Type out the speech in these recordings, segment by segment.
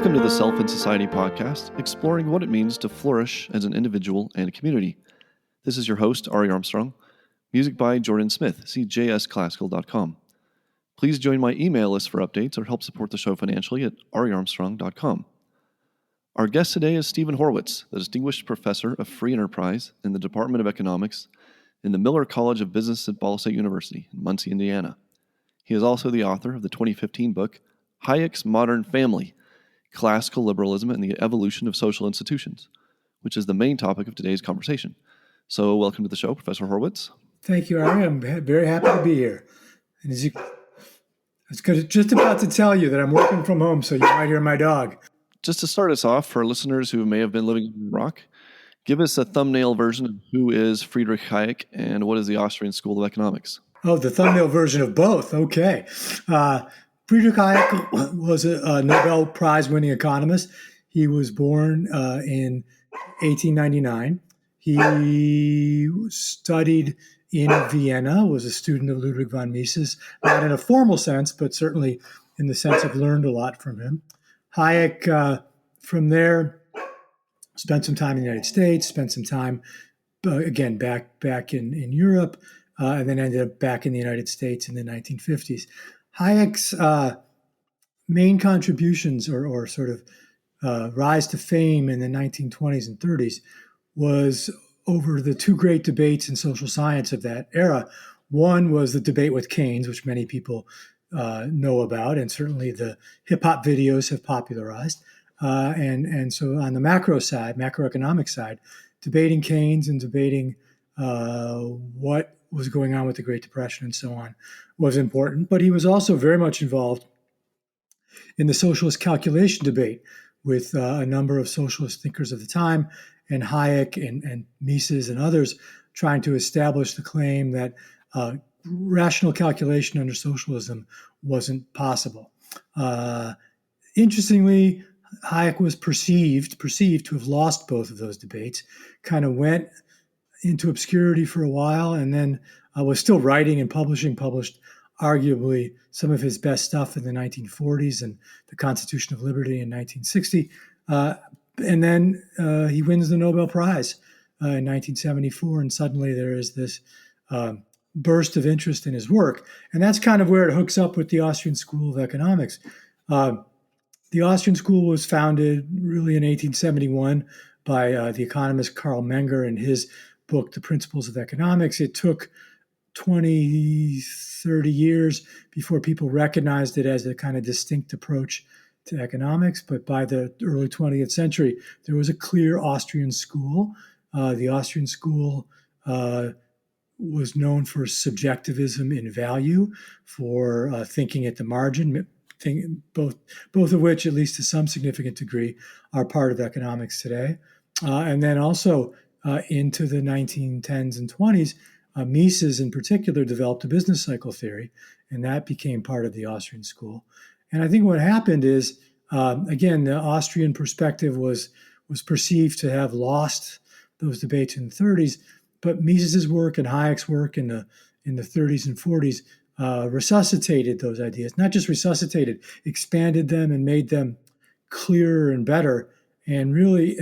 Welcome to the Self and Society podcast, exploring what it means to flourish as an individual and a community. This is your host, Ari Armstrong. Music by Jordan Smith. See jsclassical.com. Please join my email list for updates or help support the show financially at ariarmstrong.com. Our guest today is Steven Horwitz, the Distinguished Professor of Free Enterprise in the Department of Economics in the Miller College of Business at Ball State University in Muncie, Indiana. He is also the author of the 2015 book, Hayek's Modern Family, Classical Liberalism and the Evolution of Social Institutions, which is the main topic of today's conversation. So welcome to the show, Professor Horwitz. Thank you, Ari. I'm very happy to be here. And I was just about to tell you that I'm working from home, so you might hear my dog. Just to start us off, for listeners who may have been living in Iraq, give us a thumbnail version of who is Friedrich Hayek and what is the Austrian School of Economics? Oh, the thumbnail version of both. Okay. Friedrich Hayek was a Nobel Prize-winning economist. He was born in 1899. He studied in Vienna, was a student of Ludwig von Mises, not in a formal sense, but certainly in the sense of learned a lot from him. Hayek, from there, spent some time in the United States, spent some time, again, back in Europe, and then ended up back in the United States in the 1950s. Hayek's main contributions or sort of rise to fame in the 1920s and 30s was over the two great debates in social science of that era. One was the debate with Keynes, which many people know about, and certainly the hip-hop videos have popularized. And so on the macroeconomic side, debating Keynes and debating what was going on with the Great Depression and so on was important. But he was also very much involved in the socialist calculation debate with a number of socialist thinkers of the time, and Hayek and Mises and others trying to establish the claim that rational calculation under socialism wasn't possible. Interestingly, Hayek was perceived to have lost both of those debates, kind of went into obscurity for a while, and then was still writing and published arguably some of his best stuff in the 1940s and the Constitution of Liberty in 1960. And then he wins the Nobel Prize in 1974, and suddenly there is this burst of interest in his work. And that's kind of where it hooks up with the Austrian School of Economics. The Austrian School was founded really in 1871 by the economist Karl Menger in his book, The Principles of Economics. It took 20, 30 years before people recognized it as a kind of distinct approach to economics. But by the early 20th century, there was a clear Austrian school. The Austrian school was known for subjectivism in value, for thinking at the margin, both of which, at least to some significant degree, are part of economics today. And then also into the 1910s and 20s, Mises in particular developed a business cycle theory, and that became part of the Austrian school. And I think what happened is, again, the Austrian perspective was perceived to have lost those debates in the 30s, but Mises's work and Hayek's work in the 30s and 40s resuscitated those ideas. Not just resuscitated, expanded them and made them clearer and better. And really,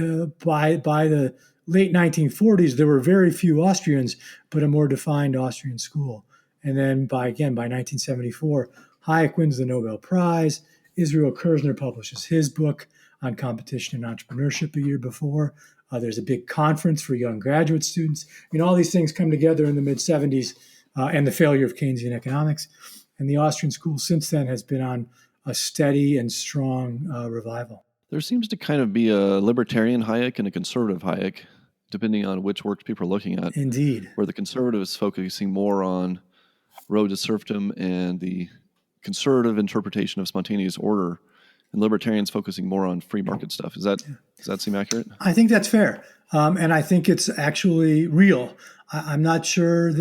by the late 1940s, there were very few Austrians, but a more defined Austrian school. And then by 1974, Hayek wins the Nobel Prize. Israel Kirzner publishes his book on competition and entrepreneurship a year before. There's a big conference for young graduate students. All these things come together in the mid-70s and the failure of Keynesian economics. And the Austrian school since then has been on a steady and strong revival. There seems to kind of be a libertarian Hayek and a conservative Hayek, depending on which works people are looking at. Indeed. Where the conservatives focusing more on road to serfdom and the conservative interpretation of spontaneous order, and libertarians focusing more on free market stuff. Does that seem accurate? I think that's fair. And I think it's actually real. I'm not sure it's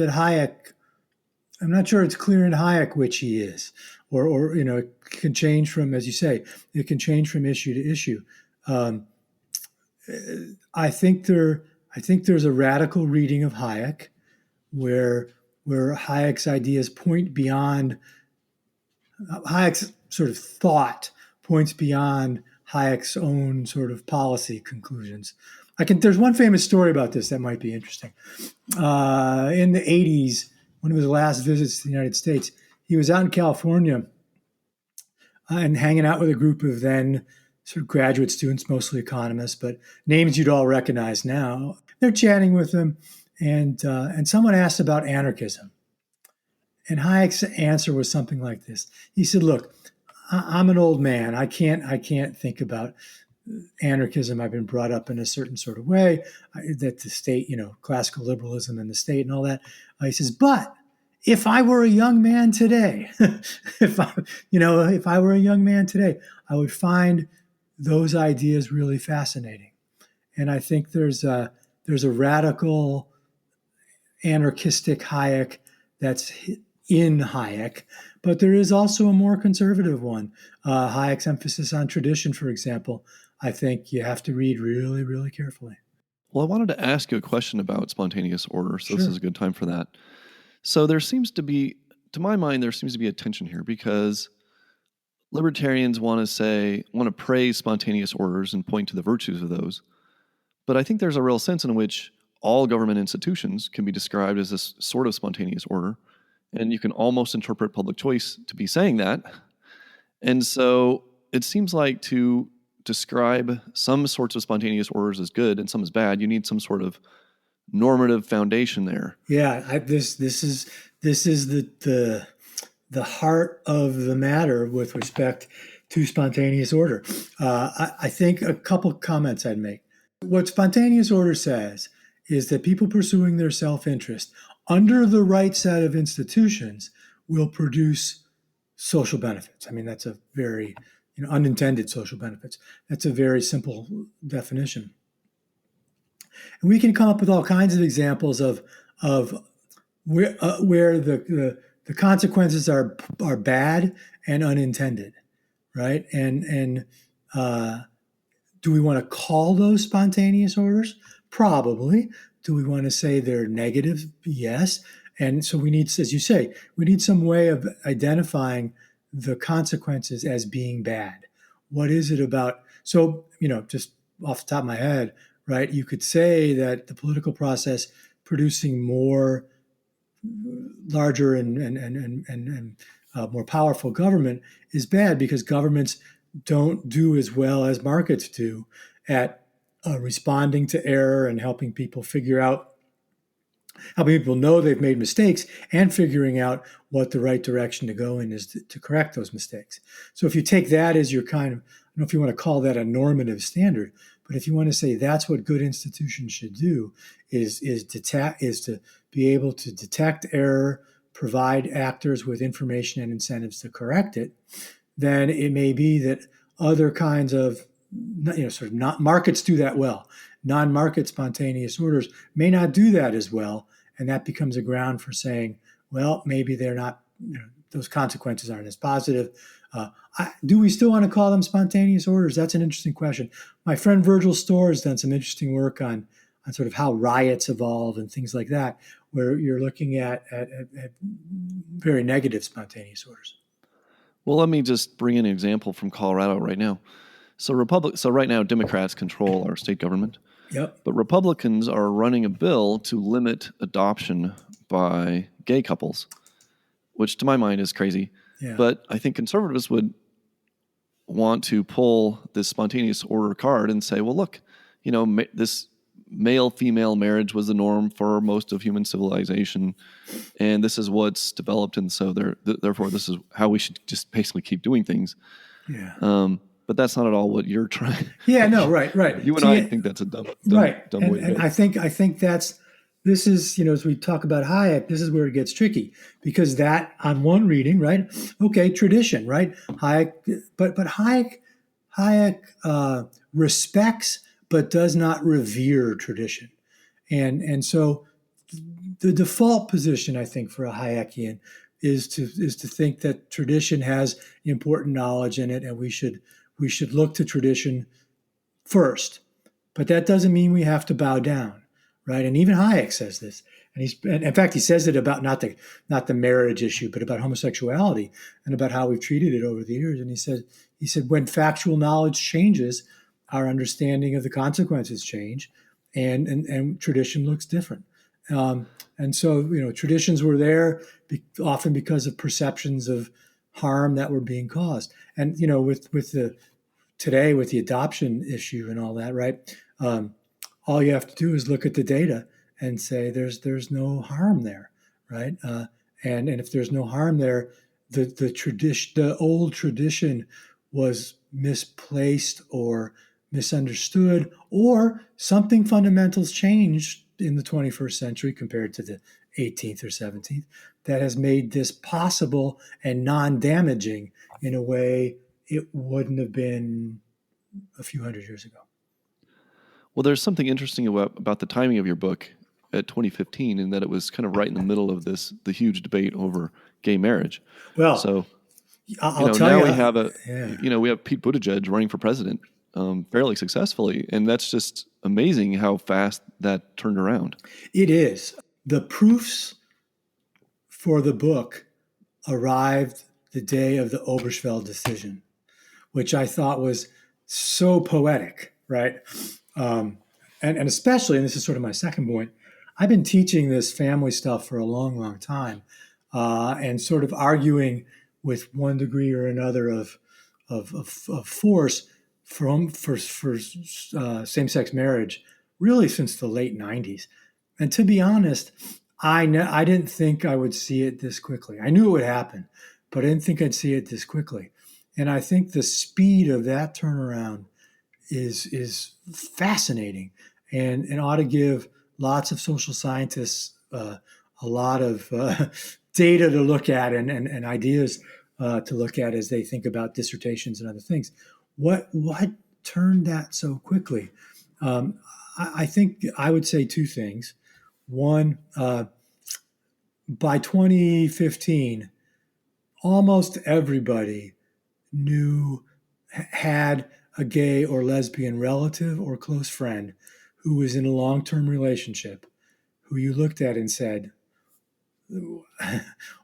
clear in Hayek which he is, or it can change from, as you say, it can change from issue to issue. I think there's a radical reading of Hayek where Hayek's ideas point beyond, Hayek's sort of thought points beyond Hayek's own sort of policy conclusions. There's one famous story about this that might be interesting. In the 80s, one of his last visits to the United States, he was out in California and hanging out with a group of then sort of graduate students, mostly economists, but names you'd all recognize now. They're chatting with him, and someone asked about anarchism. And Hayek's answer was something like this. He said, "Look, I'm an old man. I can't think about anarchism. I've been brought up in a certain sort of way that the state, classical liberalism and the state and all that." He says, "But if I were a young man today, if I were a young man today, I would find those ideas really fascinating." And I think there's a radical anarchistic Hayek that's in Hayek, but there is also a more conservative one. Hayek's emphasis on tradition, for example, I think you have to read really, really carefully. Well, I wanted to ask you a question about spontaneous order, so Sure. This is a good time for that. So there seems to be, to my mind, there seems to be a tension here because libertarians want to praise spontaneous orders and point to the virtues of those. But I think there's a real sense in which all government institutions can be described as this sort of spontaneous order. And you can almost interpret public choice to be saying that. And so it seems like to describe some sorts of spontaneous orders as good and some as bad, you need some sort of normative foundation there. Yeah, this is the heart of the matter with respect to spontaneous order. I think a couple comments I'd make. What spontaneous order says is that people pursuing their self-interest under the right set of institutions will produce social benefits. I mean, that's a very unintended social benefits. That's a very simple definition. And we can come up with all kinds of examples of where the consequences are bad and unintended, right? And do we want to call those spontaneous orders? Probably. Do we want to say they're negative? Yes. And so we need, as you say, we need some way of identifying the consequences as being bad. What is it about? So, just off the top of my head, right, you could say that the political process producing larger and more powerful government is bad because governments don't do as well as markets do at responding to error and helping people know they've made mistakes and figuring out what the right direction to go in is to correct those mistakes. So if you take that as your kind of, I don't know if you want to call that a normative standard, but if you want to say that's what good institutions should do, is to be able to detect error, provide actors with information and incentives to correct it, then it may be that other kinds of sort of not markets do that well. Non-market spontaneous orders may not do that as well, and that becomes a ground for saying, well, maybe they're not. Those consequences aren't as positive. Do we still want to call them spontaneous orders? That's an interesting question. My friend Virgil Storr has done some interesting work on sort of how riots evolve and things like that, where you're looking at very negative spontaneous orders. Well, let me just bring in an example from Colorado right now. So right now, Democrats control our state government. Yep. But Republicans are running a bill to limit adoption by gay couples, which to my mind is crazy. Yeah. But I think conservatives would want to pull this spontaneous order card and say, well, look, this male-female marriage was the norm for most of human civilization, and this is what's developed, and so therefore this is how we should just basically keep doing things. Yeah. But that's not at all what you're trying. Yeah, no, right. You and I think that's a dumb way to go. And I think this is, as we talk about Hayek, this is where it gets tricky because that on one reading, right? Okay, tradition, right? Hayek, but Hayek respects but does not revere tradition, and so the default position I think for a Hayekian is to think that tradition has important knowledge in it, and we should look to tradition first. But that doesn't mean we have to bow down, right? And even Hayek says this. And in fact, he says it about not the marriage issue, but about homosexuality and about how we've treated it over the years. And he said when factual knowledge changes, our understanding of the consequences change, and tradition looks different. And so, traditions were there often because of perceptions of harm that were being caused. And, today with the adoption issue and all that, right? All you have to do is look at the data and say there's no harm there, right? And if there's no harm there, the old tradition was misplaced or misunderstood, or something fundamentals changed in the 21st century compared to the 18th or 17th that has made this possible and non-damaging in a way it wouldn't have been a few hundred years ago. Well, there's something interesting about the timing of your book at 2015, in that it was kind of right in the middle of the huge debate over gay marriage. Well, so I'll tell you, we have we have Pete Buttigieg running for president fairly successfully, and that's just amazing how fast that turned around. It is. The proofs for the book arrived the day of the Obergefell decision, which I thought was so poetic, right? And especially, and this is sort of my second point, I've been teaching this family stuff for a long, long time, and sort of arguing with one degree or another of force for same-sex marriage, really since the late 90s. And to be honest, I didn't think I would see it this quickly. I knew it would happen, but I didn't think I'd see it this quickly. And I think the speed of that turnaround is fascinating, and ought to give lots of social scientists a lot of data to look at and ideas to look at as they think about dissertations and other things. What turned that so quickly? I think I would say two things. One, by 2015, almost everybody had a gay or lesbian relative or close friend who was in a long-term relationship, who you looked at and said,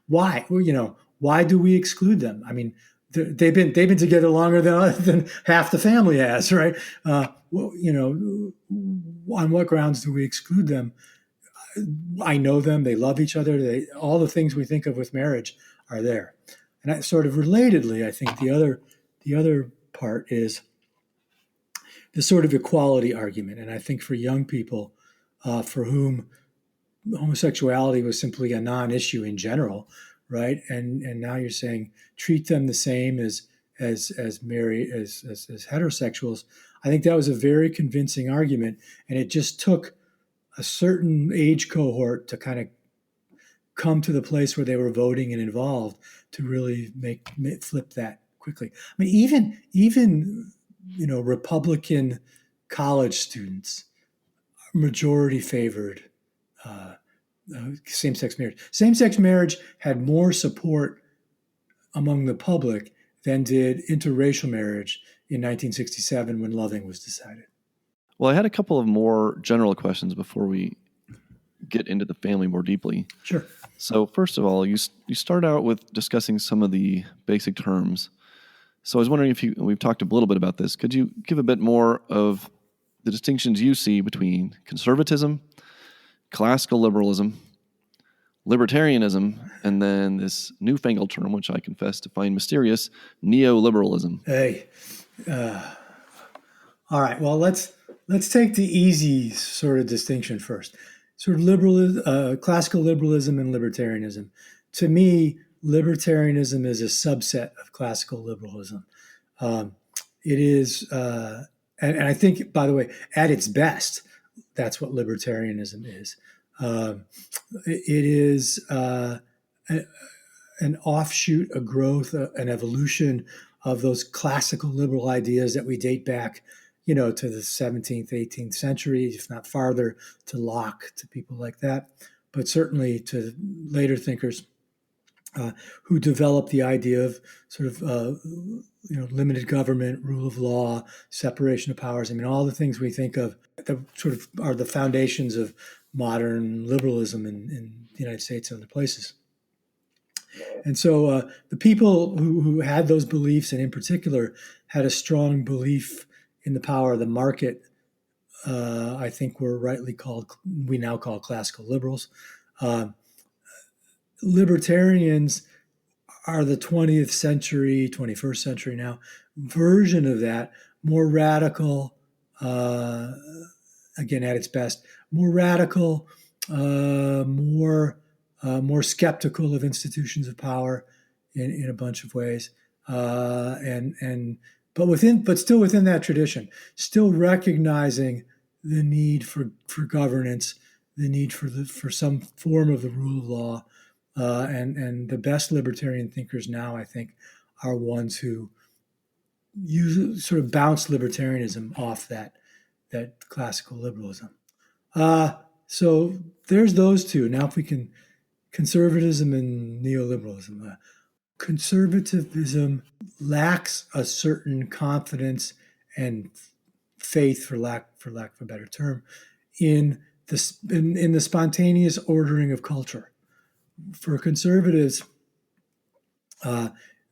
why? Well, why do we exclude them? I mean, they've been together longer than half the family has, right? On what grounds do we exclude them? I know them; they love each other. All the things we think of with marriage are there. And I, sort of relatedly, I think the other part is the sort of equality argument. And I think for young people, for whom homosexuality was simply a non-issue in general, right? And now you're saying treat them the same as heterosexuals. I think that was a very convincing argument, and it just took a certain age cohort to kind of come to the place where they were voting and involved to really flip that quickly. I mean, even Republican college students majority favored same-sex marriage. Same-sex marriage had more support among the public than did interracial marriage in 1967 when Loving was decided. Well, I had a couple of more general questions before we get into the family more deeply. Sure. So first of all, you start out with discussing some of the basic terms. So I was wondering we've talked a little bit about this. Could you give a bit more of the distinctions you see between conservatism, classical liberalism, libertarianism, and then this newfangled term, which I confess to find mysterious, neoliberalism? Hey, all right. Well, let's take the easy sort of distinction first. Sort of classical liberalism and libertarianism. To me, libertarianism is a subset of classical liberalism. It is, and I think, by the way, at its best, that's what libertarianism is. It is an offshoot, a growth, an evolution of those classical liberal ideas that we date back, to the 17th, 18th century, if not farther, to Locke, to people like that, but certainly to later thinkers who developed the idea of sort of limited government, rule of law, separation of powers. I mean, all the things we think of that sort of are the foundations of modern liberalism in the United States and other places. And so the people who had those beliefs, and in particular had a strong belief in the power of the market, I think we now call classical liberals. Libertarians are the 20th century, 21st century now, version of that, more radical, again, at its best, more radical, more skeptical of institutions of power in a bunch of ways, but still within that tradition, still recognizing the need for governance, the need for some form of the rule of law, and the best libertarian thinkers now, I think, are ones who sort of bounce libertarianism off that classical liberalism. So there's those two. Now, if we can, conservatism and neoliberalism. Conservatism lacks a certain confidence and faith, for lack of a better term, in the spontaneous ordering of culture. For conservatives,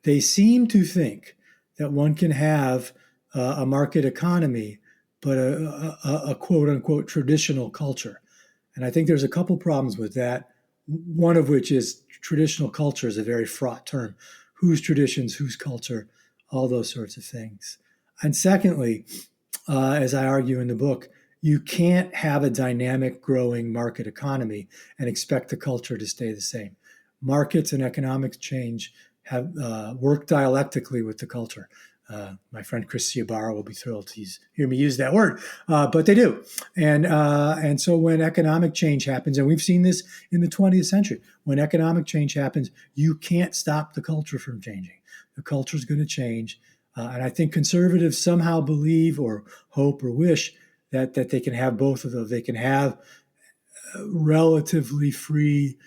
they seem to think that one can have a market economy, but a quote unquote traditional culture. And I think there's a couple problems with that. One of which is traditional culture is a very fraught term. Whose traditions, whose culture, all those sorts of things. And secondly, as I argue in the book, you can't have a dynamic, growing market economy and expect the culture to stay the same. Markets and economic change have worked dialectically with the culture. My friend Chris Ciabarra will be thrilled to hear me use that word, but they do. And so when economic change happens, and we've seen this in the 20th century, when economic change happens, you can't stop the culture from changing. The culture is going to change. And I think conservatives somehow believe or hope or wish that they can have both of those. They can have relatively free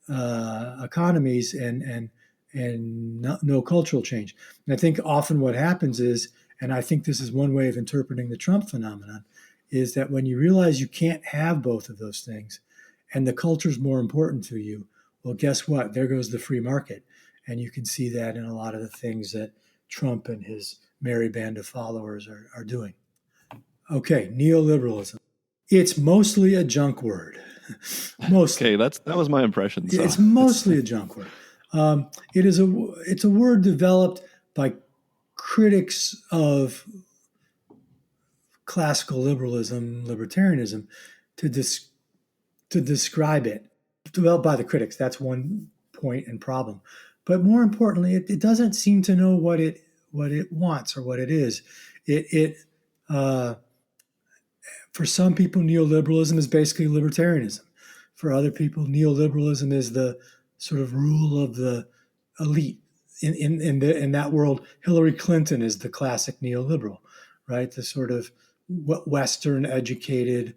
economies and no cultural change. And I think often what happens is, and I think this is one way of interpreting the Trump phenomenon, is that when you realize you can't have both of those things and the culture is more important to you, well, guess what? There goes the free market. And you can see that in a lot of the things that Trump and his merry band of followers are doing. Okay, neoliberalism. It's mostly a junk word. Mostly. Okay, that was my impression. So. It's mostly a junk word. It's a word developed by critics of classical liberalism, libertarianism, to describe it. Developed by the critics. That's one point and problem. But more importantly, it doesn't seem to know what it wants or what it is. For some people, neoliberalism is basically libertarianism. For other people, neoliberalism is the sort of rule of the elite. In that world, Hillary Clinton is the classic neoliberal, right? The sort of Western educated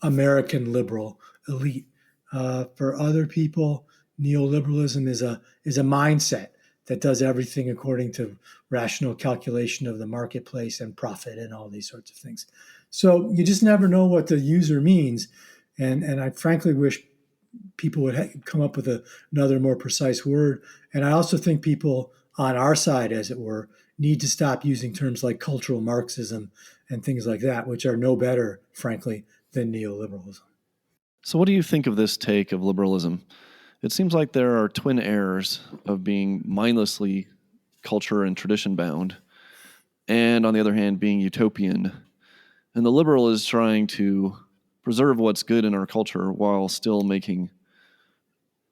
American liberal elite. For other people, neoliberalism is a mindset that does everything according to rational calculation of the marketplace and profit and all these sorts of things. So you just never know what the user means. And I frankly wish people would come up with another more precise word. And I also think people on our side, as it were, need to stop using terms like cultural Marxism and things like that, which are no better, frankly, than neoliberalism. So what do you think of this take of liberalism? It seems like there are twin errors of being mindlessly culture and tradition bound, and on the other hand, being utopian. And the liberal is trying to preserve what's good in our culture while still making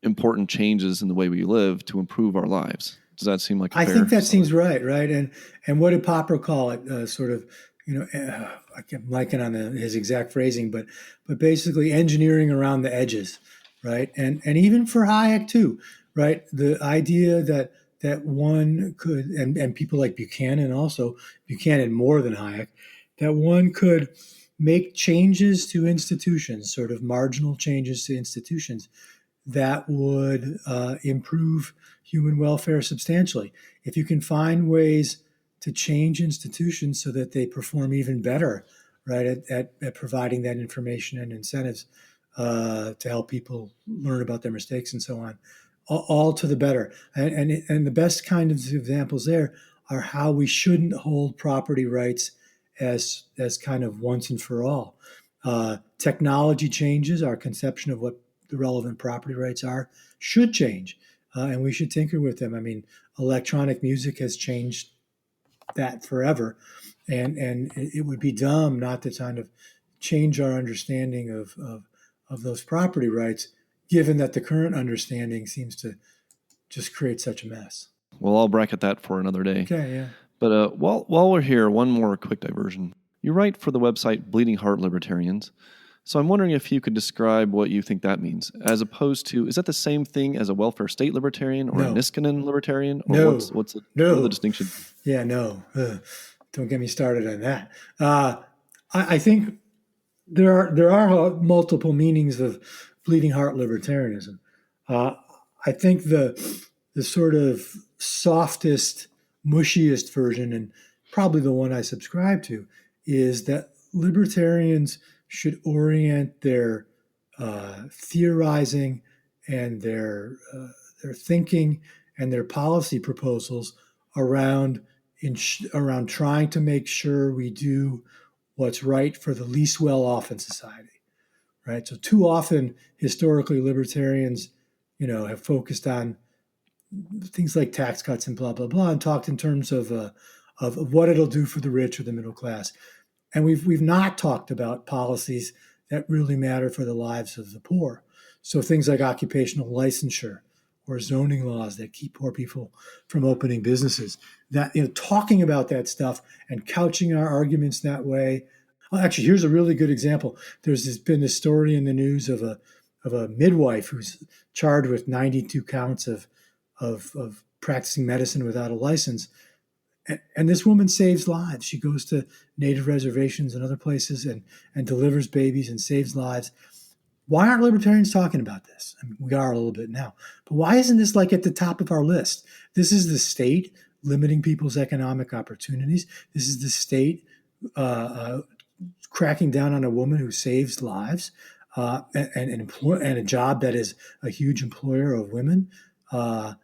important changes in the way we live to improve our lives. Does that seem like a fair? I think that seems right? And what did Popper call it? Sort of, I can't liken on his exact phrasing, but basically engineering around the edges, right? And even for Hayek too, right? The idea that one could, and people like Buchanan more than Hayek, that one could make changes to institutions, sort of marginal changes to institutions that would improve human welfare substantially. If you can find ways to change institutions so that they perform even better, right, at providing that information and incentives to help people learn about their mistakes and so on, all to the better. And the best kind of examples there are how we shouldn't hold property rights as kind of once and for all. Technology changes, our conception of what the relevant property rights are should change, and we should tinker with them. I mean, electronic music has changed that forever, and it would be dumb not to kind of change our understanding of those property rights, given that the current understanding seems to just create such a mess. Well, I'll bracket that for another day. Okay, yeah. But while we're here, one more quick diversion. You write for the website Bleedingheart Libertarians. So I'm wondering if you could describe what you think that means, as opposed to, is that the same thing as a welfare state libertarian or No. a Niskanen libertarian? Or No. What's No. what are the distinctions? Yeah, no. Don't get me started on that. I think there are multiple meanings of bleeding heart libertarianism. I think the sort of softest, mushiest version, and probably the one I subscribe to, is that libertarians should orient their theorizing and their thinking and their policy proposals around trying to make sure we do what's right for the least well-off in society, right? So too often, historically, libertarians, have focused on things like tax cuts and blah blah blah, and talked in terms of what it'll do for the rich or the middle class. And we've not talked about policies that really matter for the lives of the poor. So things like occupational licensure or zoning laws that keep poor people from opening businesses. That talking about that stuff and couching our arguments that way. Well, actually, here's a really good example. There's been this story in the news of a midwife who's charged with 92 counts of practicing medicine without a license. And this woman saves lives. She goes to native reservations and other places and delivers babies and saves lives. Why aren't libertarians talking about this? I mean, we are a little bit now. But why isn't this like at the top of our list? This is the state limiting people's economic opportunities. This is the state cracking down on a woman who saves lives and a job that is a huge employer of women and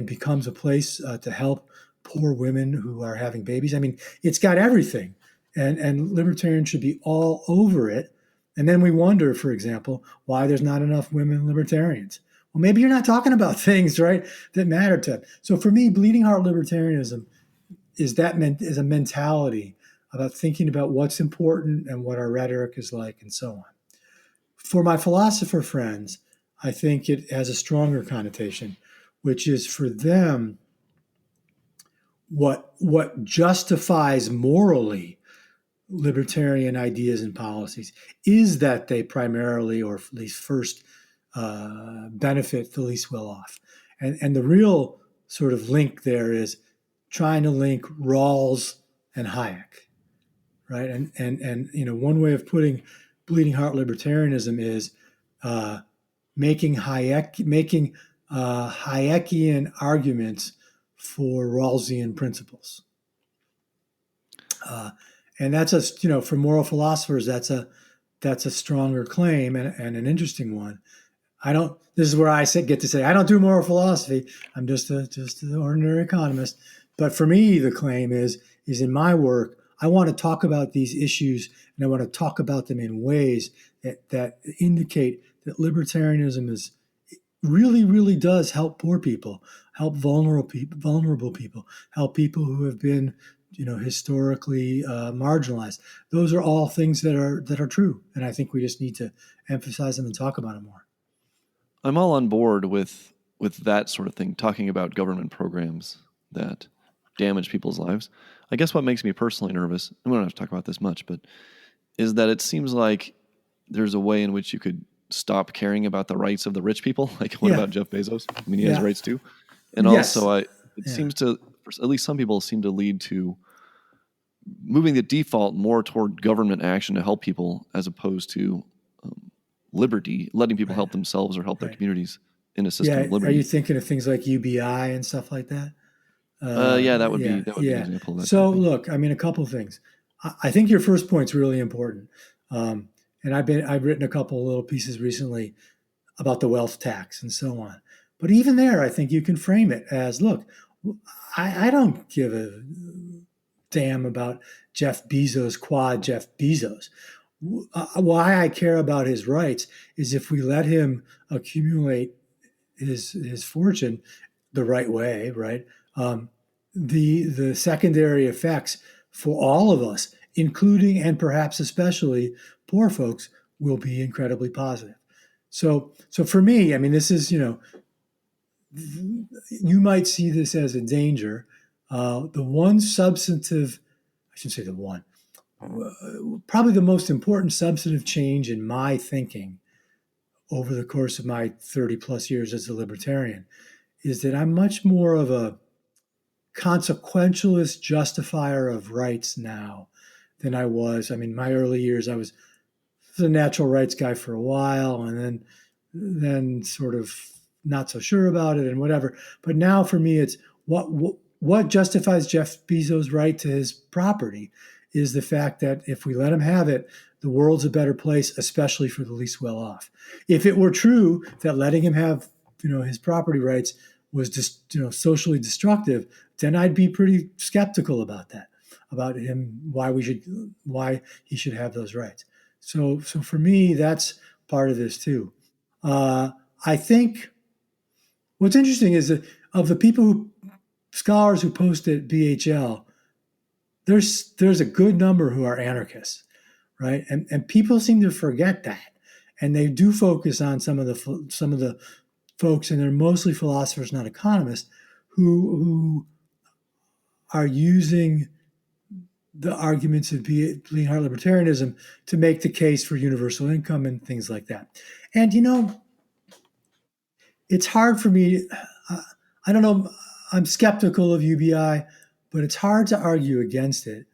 becomes a place to help poor women who are having babies. I mean, it's got everything, and libertarians should be all over it. And then we wonder, for example, why there's not enough women libertarians. Well, maybe you're not talking about things, right, that matter to them. So for me, bleeding heart libertarianism is a mentality about thinking about what's important and what our rhetoric is like and so on. For my philosopher friends, I think it has a stronger connotation, which is for them what justifies morally libertarian ideas and policies is that they primarily, or at least first, benefit the least well off. And the real sort of link there is trying to link Rawls and Hayek, right? And one way of putting bleeding heart libertarianism is making Hayekian arguments for Rawlsian principles. And that's for moral philosophers, that's a stronger claim and an interesting one. This is where I get to say, I don't do moral philosophy. I'm just an ordinary economist. But for me, the claim is in my work, I want to talk about these issues, and I want to talk about them in ways that indicate that libertarianism is really, really does help poor people, help vulnerable people, help people who have been historically marginalized. Those are all things that are true, and I think we just need to emphasize them and talk about them more. I'm all on board with that sort of thing, talking about government programs that damage people's lives. I guess what makes me personally nervous, and we don't have to talk about this much, but is that it seems like there's a way in which you could stop caring about the rights of the rich people. Like, what about Jeff Bezos? I mean, he has rights too. And also, it seems to, at least some people seem to lead to moving the default more toward government action to help people, as opposed to liberty, letting people help themselves or help their communities in a system of liberty. Are you thinking of things like UBI and stuff like that? That would be an example of that. So look, I mean, a couple of things. I think your first point's really important. And I've written a couple of little pieces recently about the wealth tax and so on. But even there, I think you can frame it as, look, I don't give a damn about Jeff Bezos, quad Jeff Bezos. Why I care about his rights is if we let him accumulate his fortune the right way, right? The secondary effects for all of us, including and perhaps especially poor folks, will be incredibly positive. So for me, I mean, this is, you might see this as a danger. The one substantive, I should say the one, probably the most important substantive change in my thinking over the course of my 30 plus years as a libertarian is that I'm much more of a consequentialist justifier of rights now than I was. I mean, my early years, I was a natural rights guy for a while, and then sort of not so sure about it and whatever. But now for me, it's what justifies Jeff Bezos' right to his property is the fact that if we let him have it, the world's a better place, especially for the least well off. If it were true that letting him have, his property rights was just, socially destructive, then I'd be pretty skeptical about that, about him, why he should have those rights. So for me, that's part of this too. I think what's interesting is that of the scholars who post at BHL, there's a good number who are anarchists, right? And people seem to forget that, and they do focus on some of the folks, and they're mostly philosophers, not economists, who are using the arguments of Bleedingheart libertarianism to make the case for universal income and things like that. And it's hard for me. I don't know. I'm skeptical of UBI, but it's hard to argue against it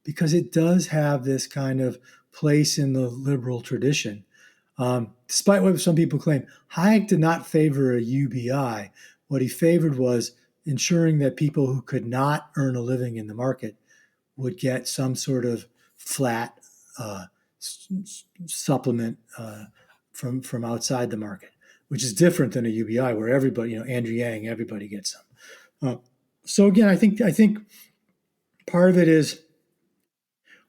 because it does have this kind of place in the liberal tradition. Despite what some people claim, Hayek did not favor a UBI. What he favored was ensuring that people who could not earn a living in the market would get some sort of flat supplement from outside the market, which is different than a UBI where everybody, Andrew Yang, everybody gets some. So again, I think part of it is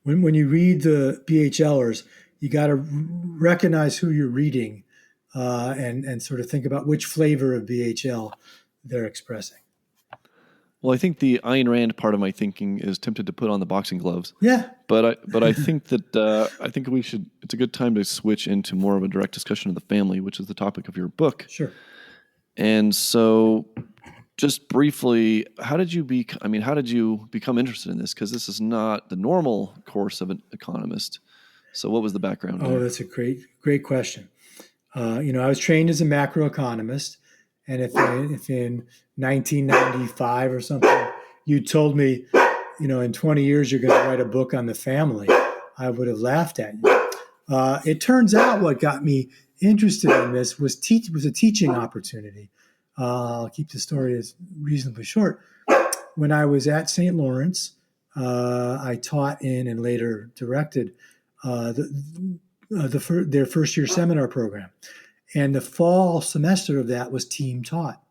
when you read the BHLers, you got to recognize who you're reading and sort of think about which flavor of BHL they're expressing. Well, I think the Ayn Rand part of my thinking is tempted to put on the boxing gloves. Yeah. But I think that it's a good time to switch into more of a direct discussion of the family, which is the topic of your book. Sure. And so just briefly, how did you become interested in this? Because this is not the normal course of an economist. So what was the background? Oh, that's a great question. I was trained as a macroeconomist, and if in 1995 or something you told me, in 20 years you're going to write a book on the family, I would have laughed at you. It turns out what got me interested in this was a teaching opportunity. I'll keep the story as reasonably short. When I was at St. Lawrence, I taught in and later directed their first year seminar program. And the fall semester of that was team taught.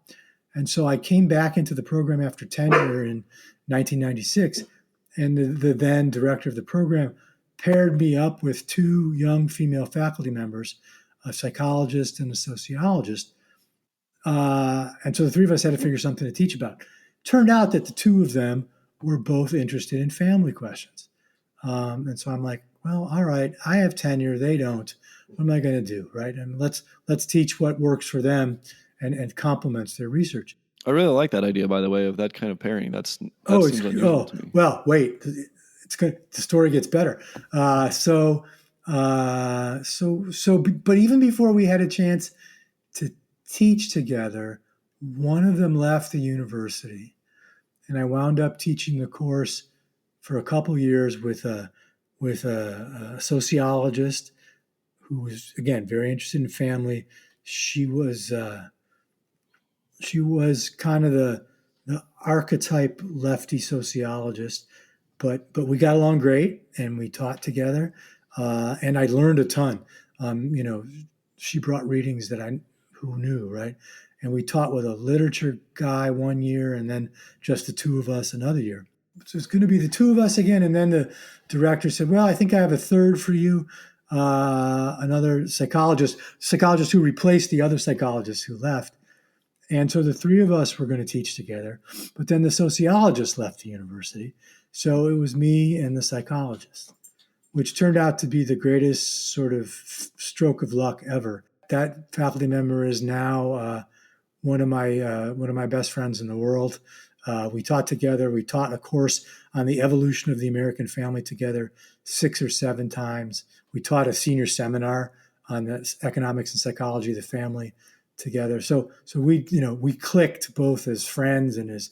And so I came back into the program after tenure in 1996, and the then director of the program paired me up with two young female faculty members, a psychologist and a sociologist. And so the three of us had to figure something to teach about. Turned out that the two of them were both interested in family questions. And so I'm like, well, all right, I have tenure, they don't. What am I going to do, right? And let's teach what works for them and complements their research. I really like that idea, by the way, of that kind of pairing. That seems unusual to me. Well, wait, it's good. The story gets better. But even before we had a chance to teach together, one of them left the university, and I wound up teaching the course for a couple years with a sociologist who was, again, very interested in family. She was kind of the archetype lefty sociologist, but we got along great, and we taught together, and I learned a ton. She brought readings that who knew, right? And we taught with a literature guy one year, and then just the two of us another year. So it's going to be the two of us again. And then the director said, "Well, I think I have a third for you, another psychologist who replaced the other psychologist who left." And so the three of us were going to teach together. But then the sociologist left the university. So it was me and the psychologist, which turned out to be the greatest sort of stroke of luck ever. That faculty member is now one of my best friends in the world. We taught together. We taught a course on the evolution of the American family together 6 or 7 times. We taught a senior seminar on the economics and psychology of the family together. So we clicked both as friends and as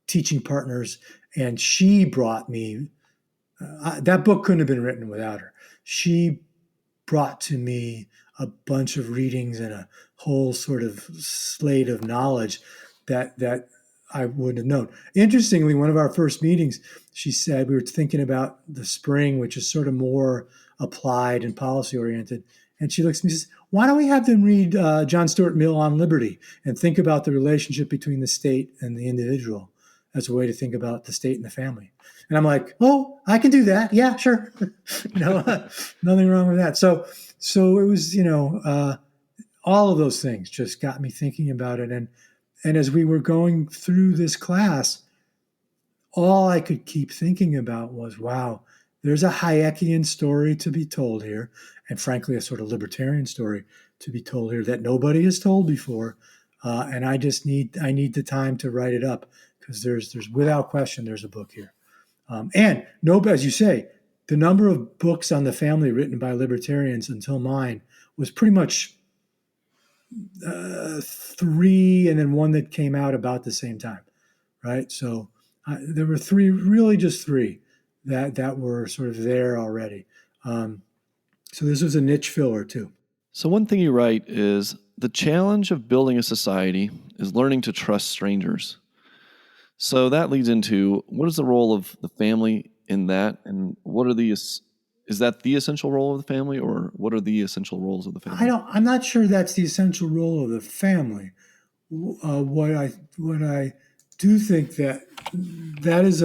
teaching partners. And she brought me that book couldn't have been written without her. She brought to me a bunch of readings and a whole sort of slate of knowledge that I wouldn't have known. Interestingly, one of our first meetings, she said, we were thinking about the spring, which is sort of more applied and policy oriented. And she looks at me and says, "Why don't we have them read John Stuart Mill on Liberty and think about the relationship between the state and the individual as a way to think about the state and the family?" And I'm like, "Oh, I can do that. Yeah, sure." Nothing wrong with that. So it was, all of those things just got me thinking about it. And as we were going through this class, all I could keep thinking about was, wow, there's a Hayekian story to be told here, and frankly, a sort of libertarian story to be told here that nobody has told before. And I need the time to write it up, because there's without question, there's a book here. And as you say, the number of books on the family written by libertarians until mine was pretty much 3, and then one that came out about the same time, right? So there were 3, really just 3 that were sort of there already. So this was a niche filler too. So one thing you write is, the challenge of building a society is learning to trust strangers. So that leads into, what is the role of the family in that, and what are is that the essential role of the family, or what are the essential roles of the family? I'm not sure that's the essential role of the family. What I do think that's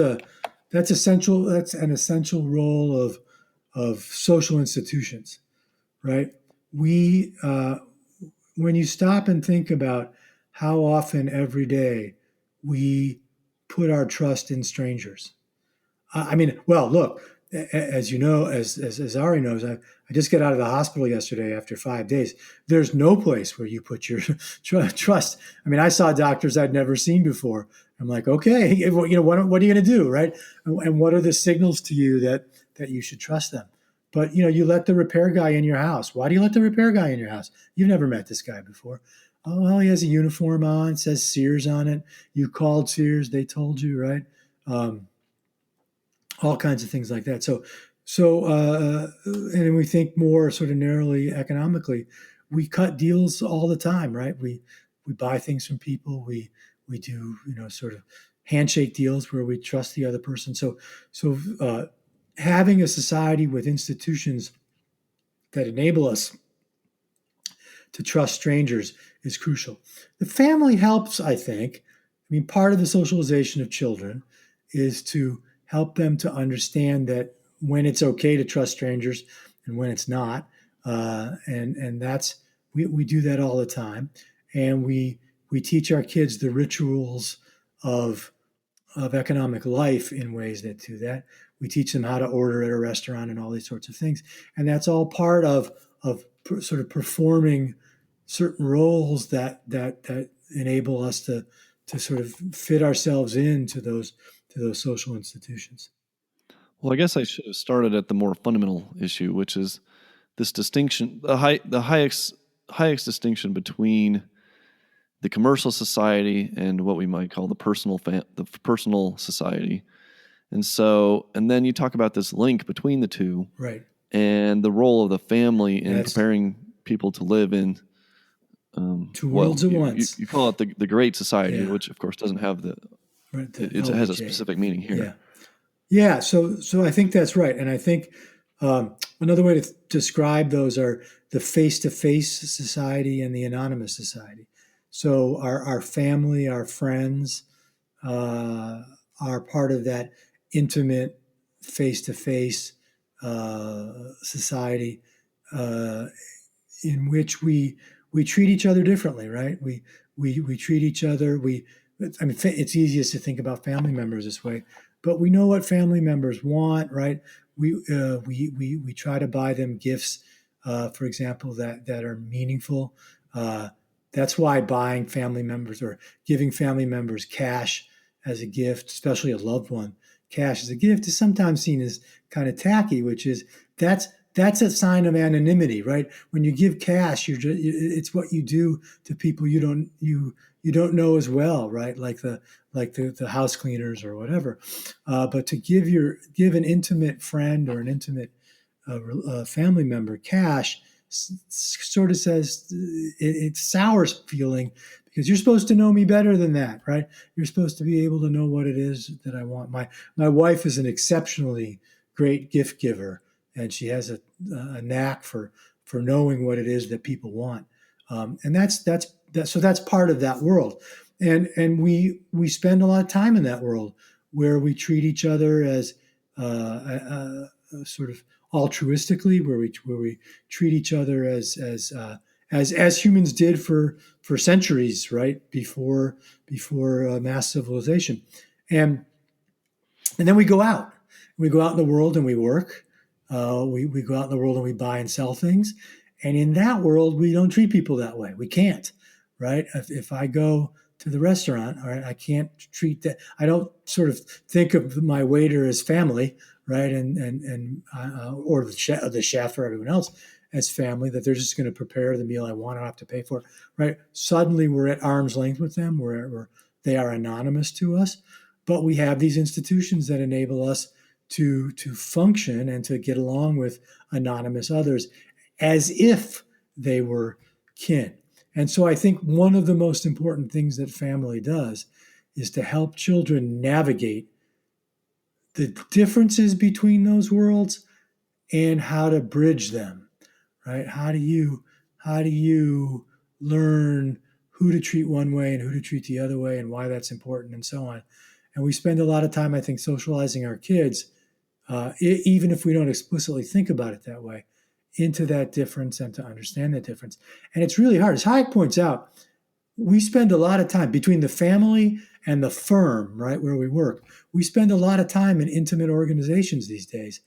an essential role of social institutions, right? When you stop and think about how often every day we put our trust in strangers. Look, as you know, as Ari knows, I just got out of the hospital yesterday after 5 days. There's no place where you put your trust. I mean, I saw doctors I'd never seen before. I'm like, okay, what are you going to do, right? And what are the signals to you that you should trust them? But, you let the repair guy in your house. Why do you let the repair guy in your house? You've never met this guy before. Oh, well, he has a uniform on, it says Sears on it. You called Sears, they told you, right? All kinds of things like that. And we think more sort of narrowly economically. We cut deals all the time, right? We buy things from people. We do, sort of handshake deals where we trust the other person. So having a society with institutions that enable us to trust strangers is crucial. The family helps, I think. I mean, part of the socialization of children is to help them to understand that when it's okay to trust strangers and when it's not. And that's, we do that all the time. And we teach our kids the rituals of economic life in ways that do that. We teach them how to order at a restaurant and all these sorts of things. And that's all part of sort of performing certain roles that enable us to sort of fit ourselves into those social institutions. Well, I guess I should have started at the more fundamental issue, which is this distinction, the Hayek's distinction between the commercial society and what we might call the personal society. And then you talk about this link between the two, right? And the role of the family in preparing people to live in two worlds at once. You call it the Great Society, which of course doesn't have the. Right, it has a specific meaning here. Yeah. Yeah, so I think that's right, and I think another way to describe those are the face-to-face society and the anonymous society. So our family, our friends, uh, are part of that intimate face-to-face society uh, in which we treat each other differently, right? We treat each other. I mean, it's easiest to think about family members this way, but we know what family members want, right? We try to buy them gifts, for example, that are meaningful. Uh, that's why buying family members or giving family members cash as a gift, especially a loved one, cash as a gift, is sometimes seen as kind of tacky, which is that's that's a sign of anonymity, right? When you give cash, it's what you do to people you don't know as well, right? Like the house cleaners or whatever. But to give an intimate friend or an intimate family member cash sort of says it sours feeling because you're supposed to know me better than that, right? You're supposed to be able to know what it is that I want. My wife is an exceptionally great gift giver, and she has a knack for knowing what it is that people want, and that's part of that world, and we spend a lot of time in that world where we treat each other as sort of altruistically, where we treat each other as humans did for centuries, right before mass civilization, and and then we go out in the world and we work. We go out in the world and we buy and sell things. And in that world, we don't treat people that way. We can't, right? If I go to the restaurant, all right, I can't treat that. I don't sort of think of my waiter as family, right? And or the chef or everyone else as family, that they're just going to prepare the meal I want. I don't have to pay for it, right? Suddenly we're at arm's length with them, where they are anonymous to us. But we have these institutions that enable us to function and to get along with anonymous others as if they were kin. And so I think one of the most important things that family does is to help children navigate the differences between those worlds and how to bridge them, right? How do you learn who to treat one way and who to treat the other way and why that's important and so on. And we spend a lot of time, I think, socializing our kids, even if we don't explicitly think about it that way, into that difference and to understand that difference. And it's really hard. As Hayek points out, we spend a lot of time between the family and the firm, right, where we work. We spend a lot of time in intimate organizations these days.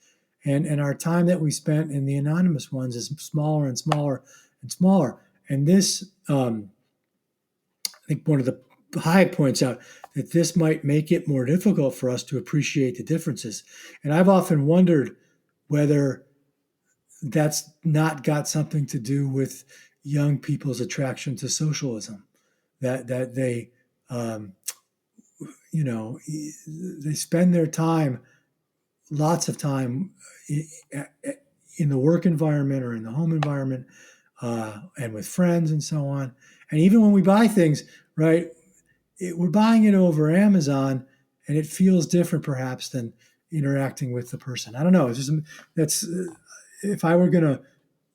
And our time that we spent in the anonymous ones is smaller and smaller and smaller. And this, I think one of the Hayek points out that this might make it more difficult for us to appreciate the differences. And I've often wondered whether that's not got something to do with young people's attraction to socialism, that they, you know, they spend their time, lots of time, in the work environment or in the home environment, and with friends and so on. And even when we buy things, right, we're buying it over Amazon, and it feels different perhaps than interacting with the person. I don't know. It's just that's if I were going to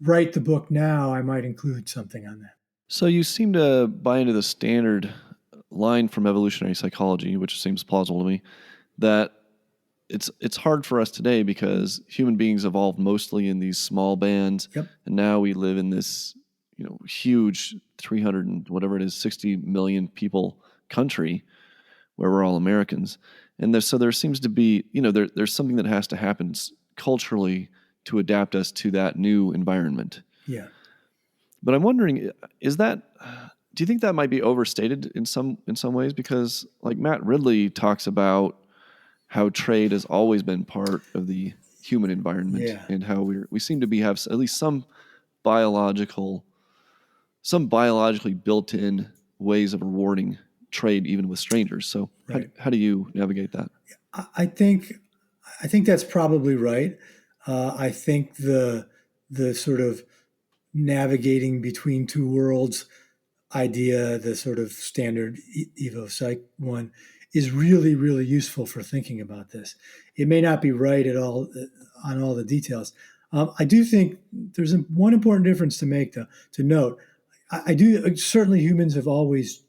write the book now, I might include something on that. So you seem to buy into the standard line from evolutionary psychology, which seems plausible to me, that it's hard for us today because human beings evolved mostly in these small bands, Yep. and now we live in this huge 300 and whatever it is 60 million people country where we're all Americans, and so there seems to be there's something that has to happen culturally to adapt us to that new environment. Yeah. But I'm wondering, do you think that might be overstated in some ways? Because like Matt Ridley talks about how trade has always been part of the human environment, Yeah. and how we seem to have at least some biologically built-in ways of rewarding trade even with strangers. So Right. how do you navigate that? I think that's probably right. I think the sort of navigating between two worlds idea, the sort of standard evo psych one, is really, really useful for thinking about this. It may not be right at all on all the details. I do think there's one important difference to make, though, to note. I do certainly humans have always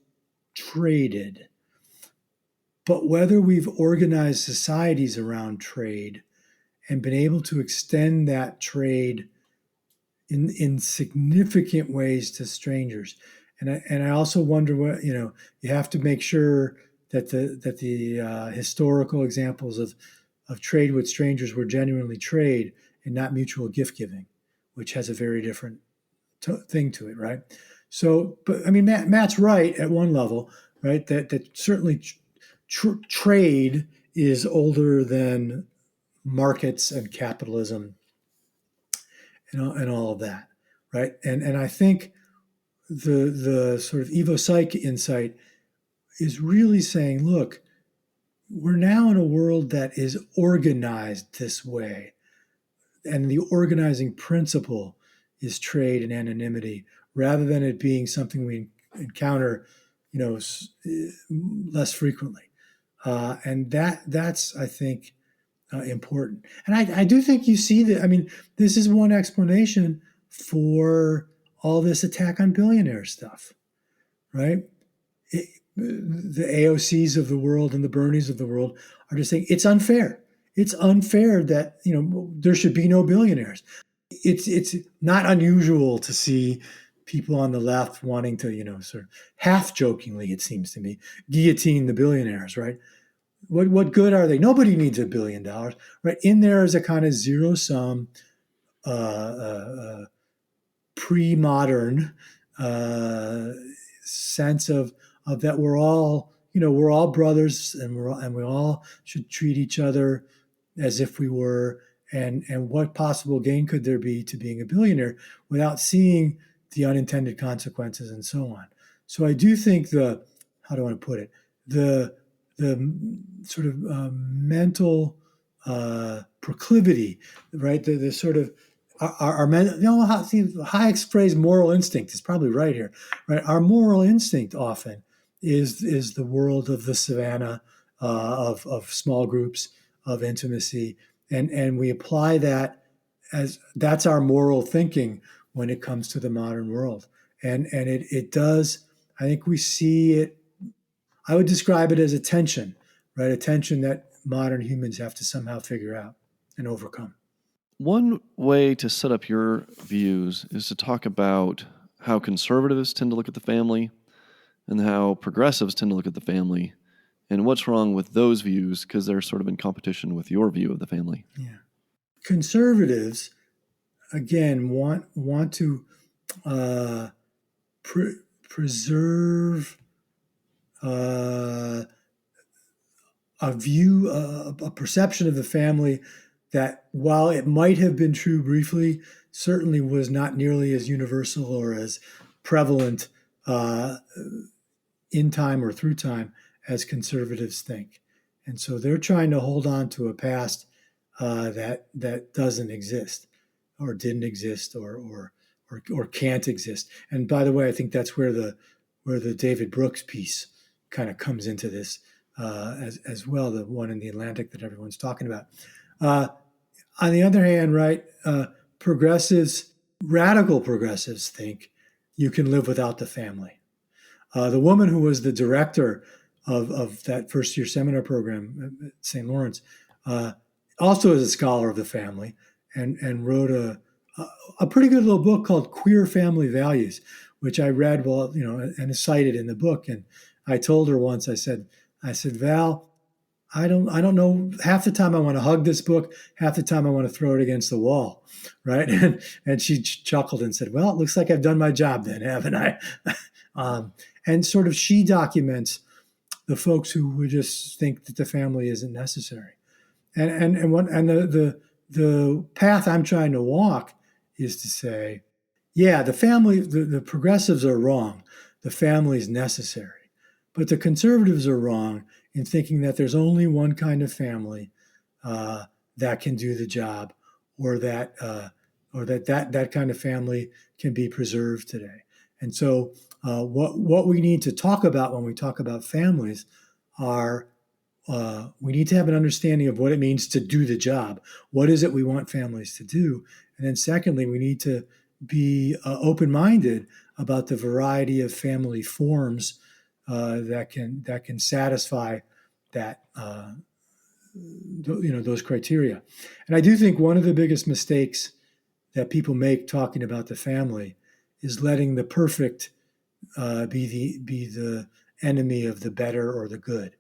traded, but whether we've organized societies around trade and been able to extend that trade in significant ways to strangers, and I also wonder what you have to make sure that the historical examples of trade with strangers were genuinely trade and not mutual gift giving, which has a very different thing to it, right? So, but I mean, Matt's right at one level, right? That certainly trade is older than markets and capitalism and all of that, right? And I think the sort of Evo Psych insight is really saying, look, we're now in a world that is organized this way, and the organizing principle is trade and anonymity, rather than it being something we encounter, less frequently. And that's I think important. And I do think you see that. I mean, this is one explanation for all this attack on billionaire stuff, right? The AOCs of the world and the Bernies of the world are just saying it's unfair. It's unfair that there should be no billionaires. It's not unusual to see people on the left wanting to sort of half jokingly, it seems to me, guillotine the billionaires, right? What good are they? Nobody needs $1 billion, right? In there is a kind of zero sum, pre-modern sense of that we're all brothers, and we all should treat each other as if we were, and what possible gain could there be to being a billionaire without seeing the unintended consequences and so on. So I do think how do I want to put it, the sort of mental proclivity, right? The sort of our Hayek's phrase "moral instinct" is probably right here, right? Our moral instinct often is the world of the savannah, of small groups, of intimacy, and we apply that as that's our moral thinking when it comes to the modern world, and it does. I think we see it. I would describe it as a tension, right? A tension that modern humans have to somehow figure out and overcome. One way to set up your views is to talk about how conservatives tend to look at the family and how progressives tend to look at the family and what's wrong with those views because they're sort of in competition with your view of the family. Yeah. Conservatives, again, want to preserve a view, a perception of the family that, while it might have been true briefly, certainly was not nearly as universal or as prevalent in time or through time as conservatives think. And so they're trying to hold on to a past that doesn't exist, or didn't exist, or can't exist. And by the way, I think that's where the David Brooks piece kind of comes into this as well, the one in the Atlantic that everyone's talking about. On the other hand, right, radical progressives think you can live without the family. The woman who was the director of that first year seminar program at St. Lawrence also is a scholar of the family and wrote a pretty good little book called Queer Family Values, which I read and is cited in the book. And I told her once, I said, Val, I don't know. Half the time I want to hug this book. Half the time I want to throw it against the wall, right? And she chuckled and said, "Well, it looks like I've done my job then, haven't I?" And sort of she documents the folks who would just think that the family isn't necessary. And the path I'm trying to walk is to say, yeah, the family, the progressives are wrong. The family is necessary. But the conservatives are wrong in thinking that there's only one kind of family that can do the job, or that kind of family can be preserved today. And so what we need to talk about when we talk about families are we need to have an understanding of what it means to do the job. What is it we want families to do? And then secondly, we need to be open-minded about the variety of family forms that can satisfy that those criteria. And I do think one of the biggest mistakes that people make talking about the family is letting the perfect be the enemy of the better or the good.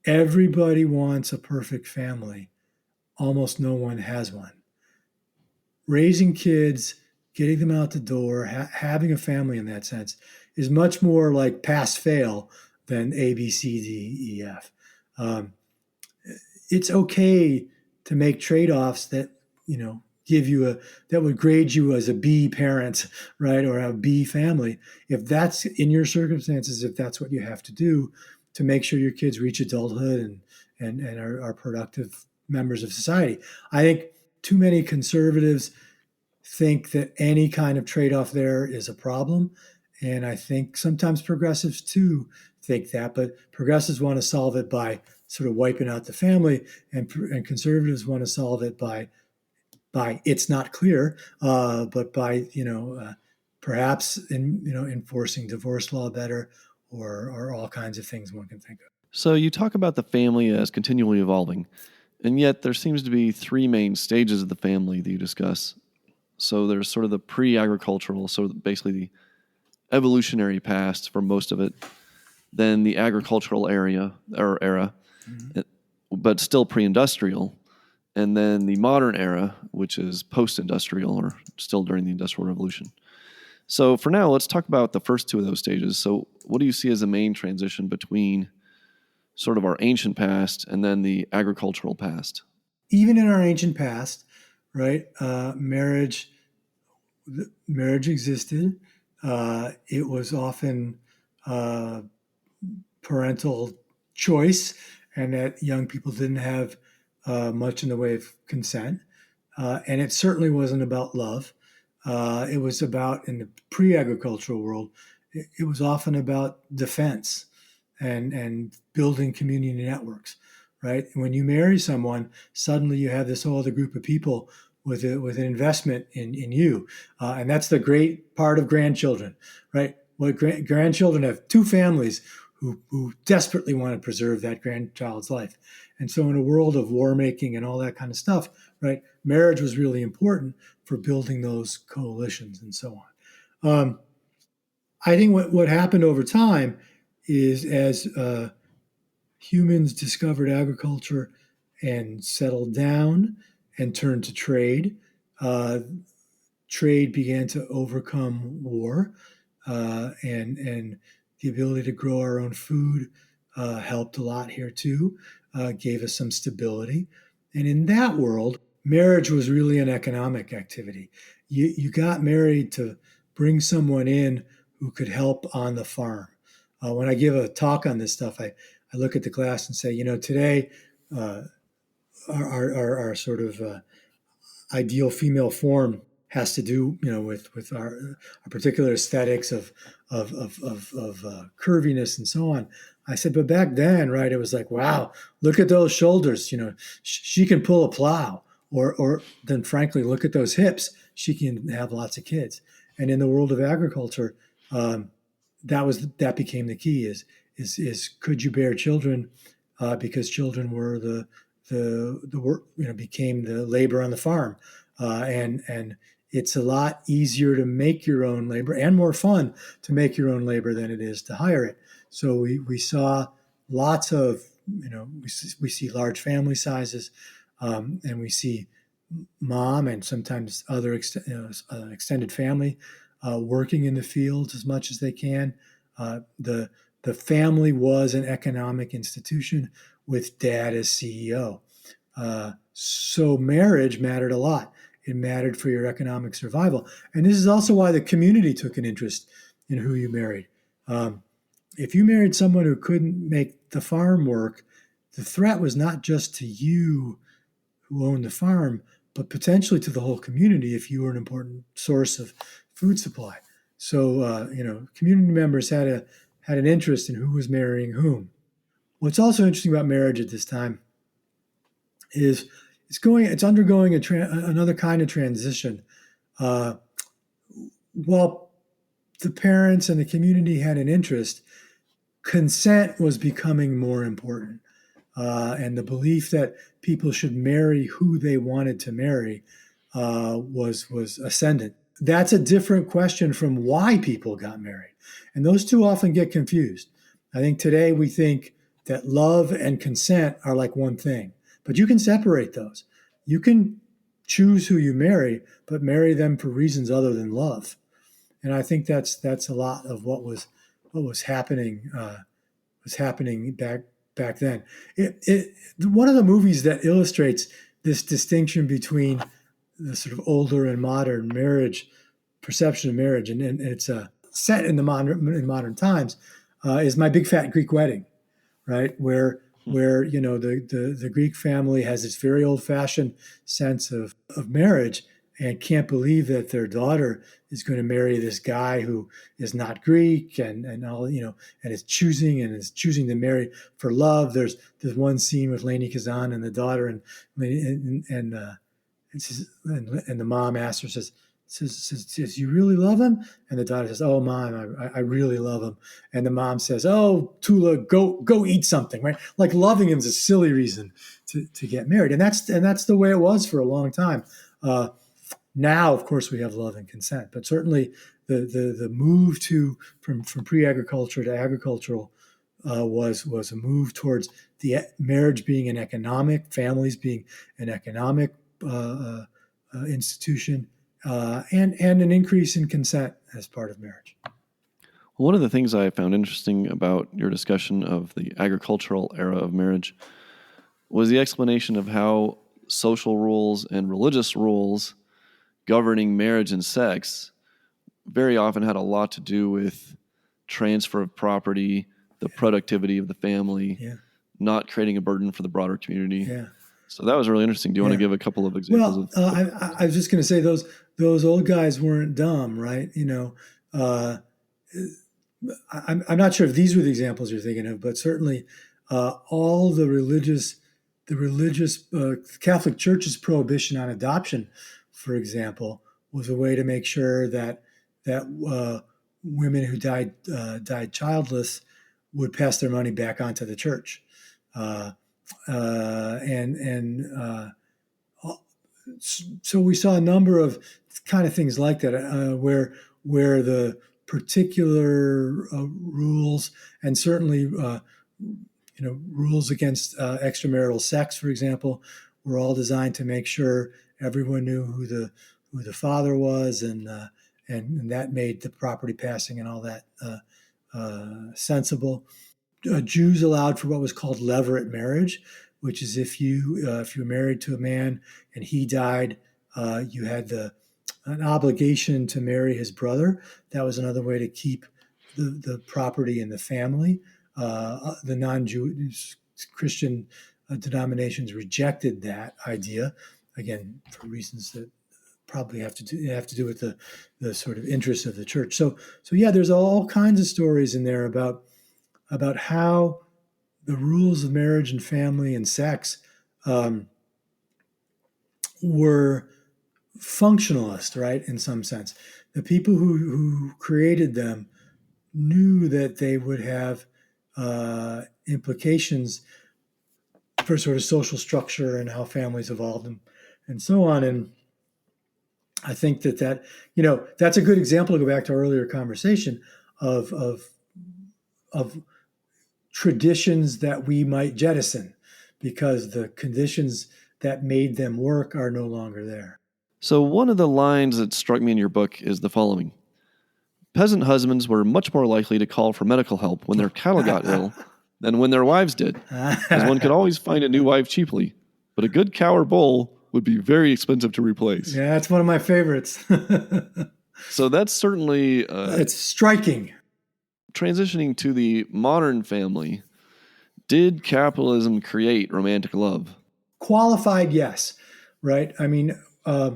Everybody wants a perfect family. Almost no one has one. Raising kids, getting them out the door, having a family in that sense is much more like pass fail than A, B, C, D, E, F. It's okay to make trade-offs that, give you that would grade you as a B parent, right? Or a B family. If that's in your circumstances, if that's what you have to do to make sure your kids reach adulthood and are productive members of society. I think too many conservatives think that any kind of trade-off there is a problem. And I think sometimes progressives too think that, but progressives want to solve it by sort of wiping out the family, and conservatives want to solve it by it's not clear, but by perhaps enforcing divorce law better, or all kinds of things one can think of. So you talk about the family as continually evolving, and yet there seems to be three main stages of the family that you discuss. So there's sort of the pre-agricultural, so basically the evolutionary past for most of it, then the agricultural era, Mm-hmm. but still pre-industrial, and then the modern era, which is post-industrial or still during the Industrial Revolution. So for now, let's talk about the first two of those stages. So what do you see as the main transition between sort of our ancient past and then the agricultural past? Even in our ancient past, right, marriage existed. It was often parental choice, and that young people didn't have much in the way of consent. And it certainly wasn't about love. It was about, in the pre-agricultural world, it was often about defense and building community networks, right? And when you marry someone, suddenly you have this whole other group of people with an investment in you, and that's the great part of grandchildren, right? Well, grandchildren have two families who desperately want to preserve that grandchild's life. And so in a world of war making and all that kind of stuff, right, marriage was really important for building those coalitions and so on. I think what happened over time is, as humans discovered agriculture and settled down and turned to trade, trade began to overcome war, and the ability to grow our own food helped a lot here too, gave us some stability. And in that world, marriage was really an economic activity. You got married to bring someone in who could help on the farm. When I give a talk on this stuff, I look at the class and say, today our sort of ideal female form has to do, with our particular aesthetics of curviness and so on. I said, but back then, right, it was like, wow, look at those shoulders. She can pull a plow, or then frankly, look at those hips. She can have lots of kids. And in the world of agriculture, that became the key: is could you bear children? Because children were the work, became the labor on the farm, and it's a lot easier to make your own labor and more fun to make your own labor than it is to hire it. So we saw lots of, we see large family sizes, and we see mom and sometimes other extended family working in the fields as much as they can. The family was an economic institution with dad as CEO. So marriage mattered a lot. It mattered for your economic survival. And this is also why the community took an interest in who you married. If you married someone who couldn't make the farm work, the threat was not just to you who owned the farm, but potentially to the whole community if you were an important source of food supply. So, community members had an interest in who was marrying whom. What's also interesting about marriage at this time is it's undergoing another kind of transition. Uh, while the parents and the community had an interest, consent was becoming more important, and the belief that people should marry who they wanted to marry was ascendant. That's a different question from why people got married, and those two often get confused. I think today we think that love and consent are like one thing, but you can separate those. You can choose who you marry, but marry them for reasons other than love. And I think that's a lot of what was happening back then. One of the movies that illustrates this distinction between the sort of older and modern marriage perception of marriage, and it's set in modern times, is My Big Fat Greek Wedding, right? Where the Greek family has this very old fashioned sense of marriage and can't believe that their daughter is going to marry this guy who is not Greek and all, and is choosing to marry for love. There's one scene with Lainey Kazan and the daughter, and the mom asks her, says, "You really love him?" And the daughter says, "Oh, Mom, I really love him." And the mom says, "Oh, Tula, go eat something," right? Like loving him is a silly reason to get married, and that's the way it was for a long time. Now, of course, we have love and consent, but certainly the move from pre-agriculture to agricultural was a move towards the marriage being an economic, families being an economic institution, and an increase in consent as part of marriage. Well, one of the things I found interesting about your discussion of the agricultural era of marriage was the explanation of how social rules and religious rules governing marriage and sex very often had a lot to do with transfer of property, the productivity of the family, not creating a burden for the broader community. Yeah. So that was really interesting. Do you want to give a couple of examples? I was just going to say those old guys weren't dumb, right? I'm not sure if these were the examples you're thinking of, but certainly all the religious Catholic Church's prohibition on adoption, for example, was a way to make sure that women who died childless would pass their money back onto the church, so we saw a number of kind of things like that, where the particular rules and certainly rules against extramarital sex, for example, were all designed to make sure everyone knew who the father was, and that made the property passing and all that sensible. Jews allowed for what was called levirate marriage, which is if you were married to a man and he died, you had an obligation to marry his brother. That was another way to keep the property in the family. The non-Jewish Christian denominations rejected that idea, again for reasons that probably have to do with the sort of interests of the church. So yeah, there's all kinds of stories in there about how the rules of marriage and family and sex were functionalist, right? In some sense, the people who created them knew that they would have implications for sort of social structure and how families evolved and so on. And I think that that's a good example to go back to our earlier conversation of traditions that we might jettison because the conditions that made them work are no longer there. So one of the lines that struck me in your book is the following: peasant husbands were much more likely to call for medical help when their cattle got ill than when their wives did, as one could always find a new wife cheaply, but a good cow or bull would be very expensive to replace. Yeah, that's one of my favorites. So that's certainly... it's striking. Transitioning to the modern family, did capitalism create romantic love? Qualified, yes. Right? I mean, I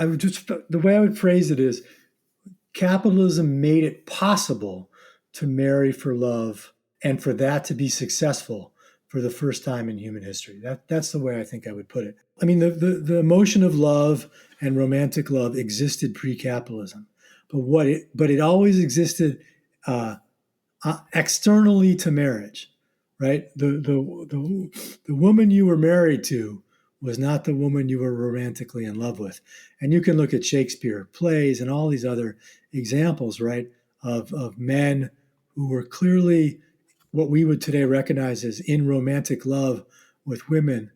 would just, the way I would phrase it is, capitalism made it possible to marry for love and for that to be successful for the first time in human history. That's the way I think I would put it. I mean, the emotion of love and romantic love existed pre-capitalism, but it always existed externally to marriage, right? The woman you were married to was not the woman you were romantically in love with. And you can look at Shakespeare plays and all these other examples, right, of men who were clearly what we would today recognize as in romantic love with women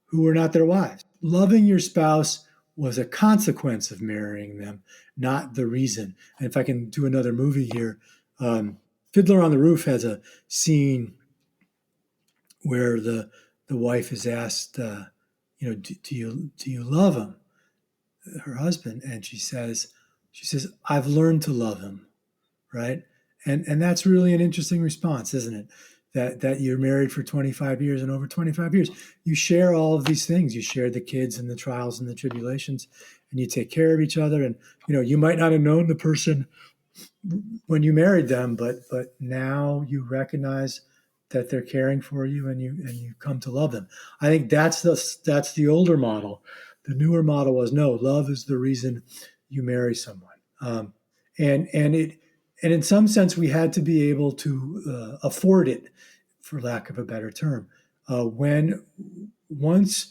who were not their wives. Loving your spouse was a consequence of marrying them, not the reason. And if I can do another movie here, Fiddler on the Roof has a scene where the wife is asked, do you love him, her husband, and she says, I've learned to love him, right? And that's really an interesting response, isn't it? That you're married for 25 years, and over 25 years, you share all of these things. You share the kids and the trials and the tribulations, and you take care of each other. And you might not have known the person when you married them, but now you recognize that they're caring for you, and you come to love them. I think that's the older model. The newer model was, no, love is the reason you marry someone, and in some sense we had to be able to afford it, for lack of a better term. Once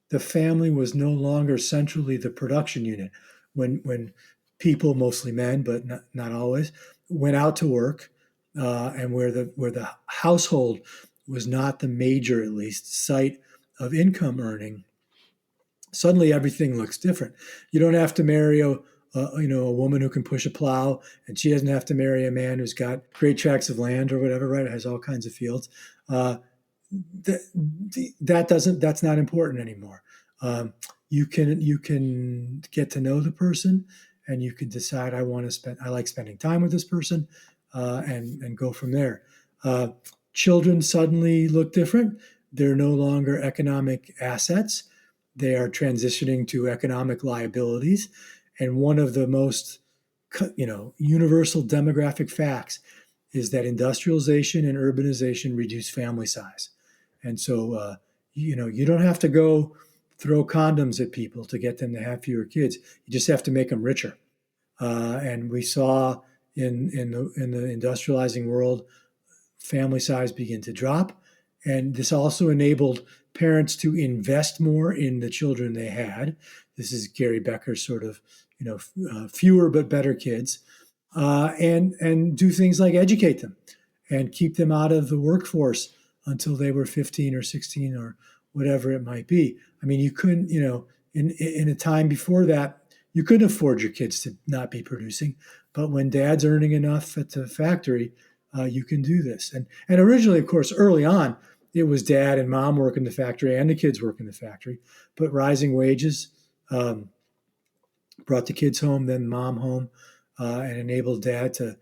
the family was no longer centrally the production unit, when people, mostly men, but not always, went out to work, and where the household was not the major, at least, site of income earning, suddenly everything looks different. You don't have to marry a woman who can push a plow, and she doesn't have to marry a man who's got great tracts of land or whatever, right? It has all kinds of fields. That's not important anymore. You can get to know the person, and you can decide, I like spending time with this person, and go from there. Children suddenly look different. They're no longer economic assets. They are transitioning to economic liabilities. And one of the most, universal demographic facts is that industrialization and urbanization reduce family size. And so, you don't have to go throw condoms at people to get them to have fewer kids. You just have to make them richer. And we saw in the industrializing world, family size begin to drop. And this also enabled parents to invest more in the children they had. This is Gary Becker's sort of, fewer but better kids, and do things like educate them and keep them out of the workforce until they were 15 or 16 or whatever it might be. I mean, you couldn't, in a time before that, you couldn't afford your kids to not be producing. But when dad's earning enough at the factory, you can do this. And originally, of course, early on, it was dad and mom work in the factory and the kids work in the factory. But rising wages brought the kids home, then mom home, and enabled dad to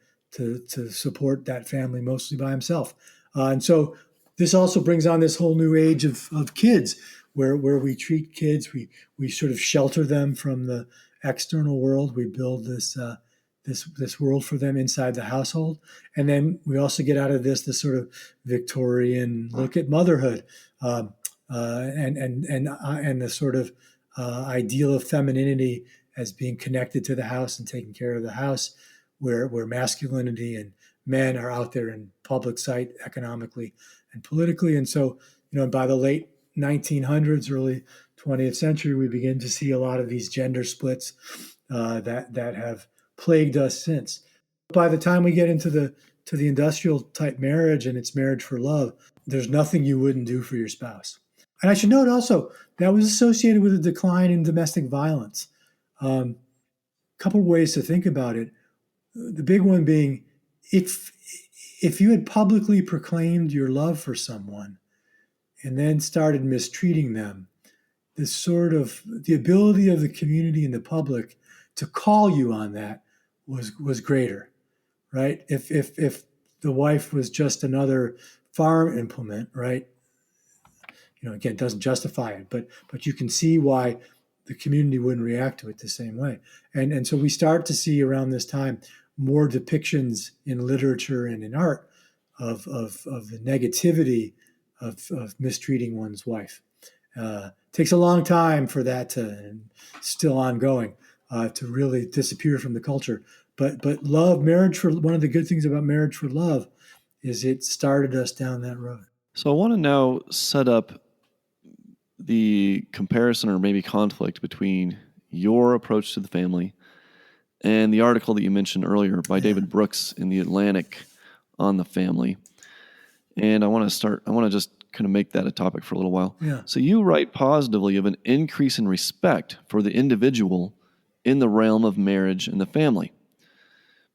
support that family mostly by himself. And so this also brings on this whole new age of kids, where we treat kids, we sort of shelter them from the external world. We build this world for them inside the household, and then we also get out of this sort of Victorian look at motherhood, and the sort of ideal of femininity as being connected to the house and taking care of the house, where masculinity and men are out there in public sight economically and politically. And so, by the late 1900s, early 20th century, we begin to see a lot of these gender splits that have plagued us since. By the time we get into the industrial type marriage, and it's marriage for love, there's nothing you wouldn't do for your spouse. And I should note also that was associated with a decline in domestic violence. A couple of ways to think about it. The big one being, if you had publicly proclaimed your love for someone and then started mistreating them, the ability of the community and the public to call you on that was greater, right? If the wife was just another farm implement, right? Again, it doesn't justify it, but you can see why the community wouldn't react to it the same way. And so we start to see around this time more depictions in literature and in art the negativity of mistreating one's wife. Takes a long time for that to, and still ongoing, to really disappear from the culture. But marriage for one of the good things about marriage for love is it started us down that road. So I want to now set up the comparison or maybe conflict between your approach to the family and the article that you mentioned earlier by David Brooks in The Atlantic on the family. And I want to just kind of make that a topic for a little while. Yeah. So you write positively of an increase in respect for the individual in the realm of marriage and the family.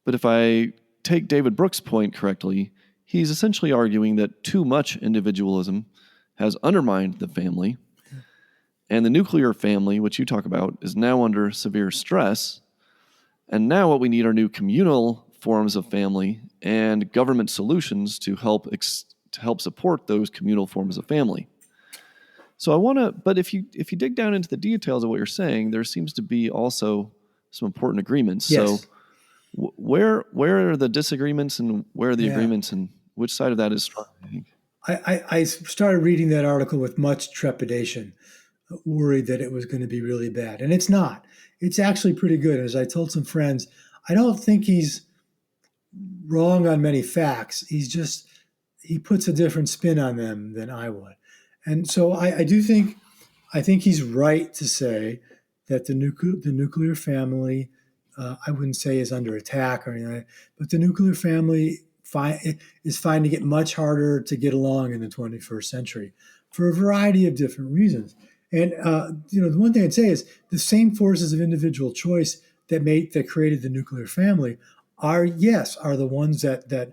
But if I take David Brooks' point correctly, he's essentially arguing that too much individualism has undermined the family, and the nuclear family, which you talk about, is now under severe stress. And now what we need are new communal forms of family and government solutions to help support those communal forms of family. So but if you dig down into the details of what you're saying, there seems to be also some important agreements. Yes. So where are the disagreements and where are the agreements, and which side of that is strong, I think? I started reading that article with much trepidation, worried that it was going to be really bad. And it's not. It's actually pretty good. As I told some friends, I don't think he's wrong on many facts. He puts a different spin on them than I would. And so I think he's right to say that the nuclear family, I wouldn't say is under attack or anything, but the nuclear family is finding it much harder to get along in the 21st century for a variety of different reasons. And the one thing I'd say is the same forces of individual choice that created the nuclear family are the ones that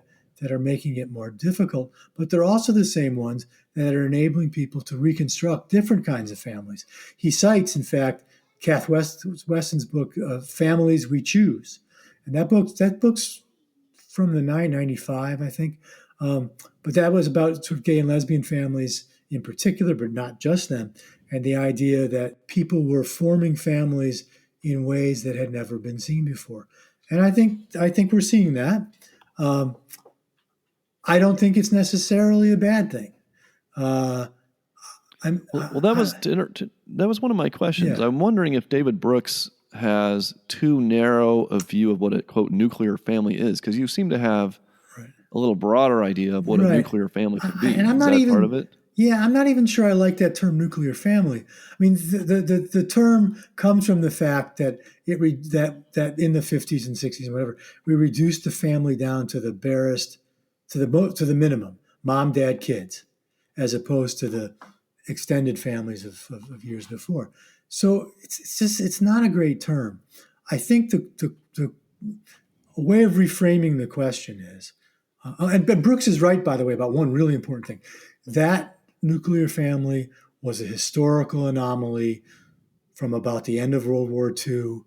are making it more difficult, but they're also the same ones that are enabling people to reconstruct different kinds of families. He cites, in fact, Kath Weston's book, Families We Choose. And that book's from the 1995, I think. But that was about sort of gay and lesbian families in particular, but not just them. And the idea that people were forming families in ways that had never been seen before. And I think we're seeing that. I don't think it's necessarily a bad thing. That was one of my questions. Yeah. I'm wondering if David Brooks has too narrow a view of what a, quote, nuclear family is, because you seem to have a little broader idea of what a nuclear family could be. And I'm is not that even part of it? Yeah, I'm not even sure I like that term nuclear family. I mean, the term comes from the fact that that in the 50s and 60s and whatever, we reduced the family down to the barest, to the minimum, mom, dad, kids, as opposed to the extended families of years before. So it's not a great term. I think the way of reframing the question is, and Brooks is right, by the way, about one really important thing. That nuclear family was a historical anomaly from about the end of World War II,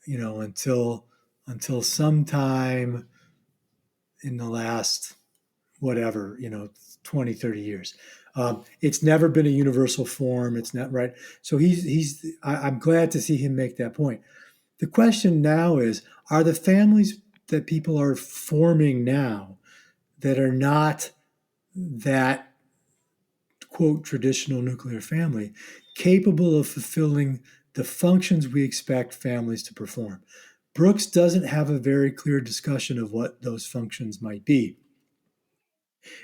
until sometime in the last, 20, 30 years. It's never been a universal form. It's not right. So I'm glad to see him make that point. The question now is, are the families that people are forming now that are not that, quote, traditional nuclear family, capable of fulfilling the functions we expect families to perform? Brooks doesn't have a very clear discussion of what those functions might be.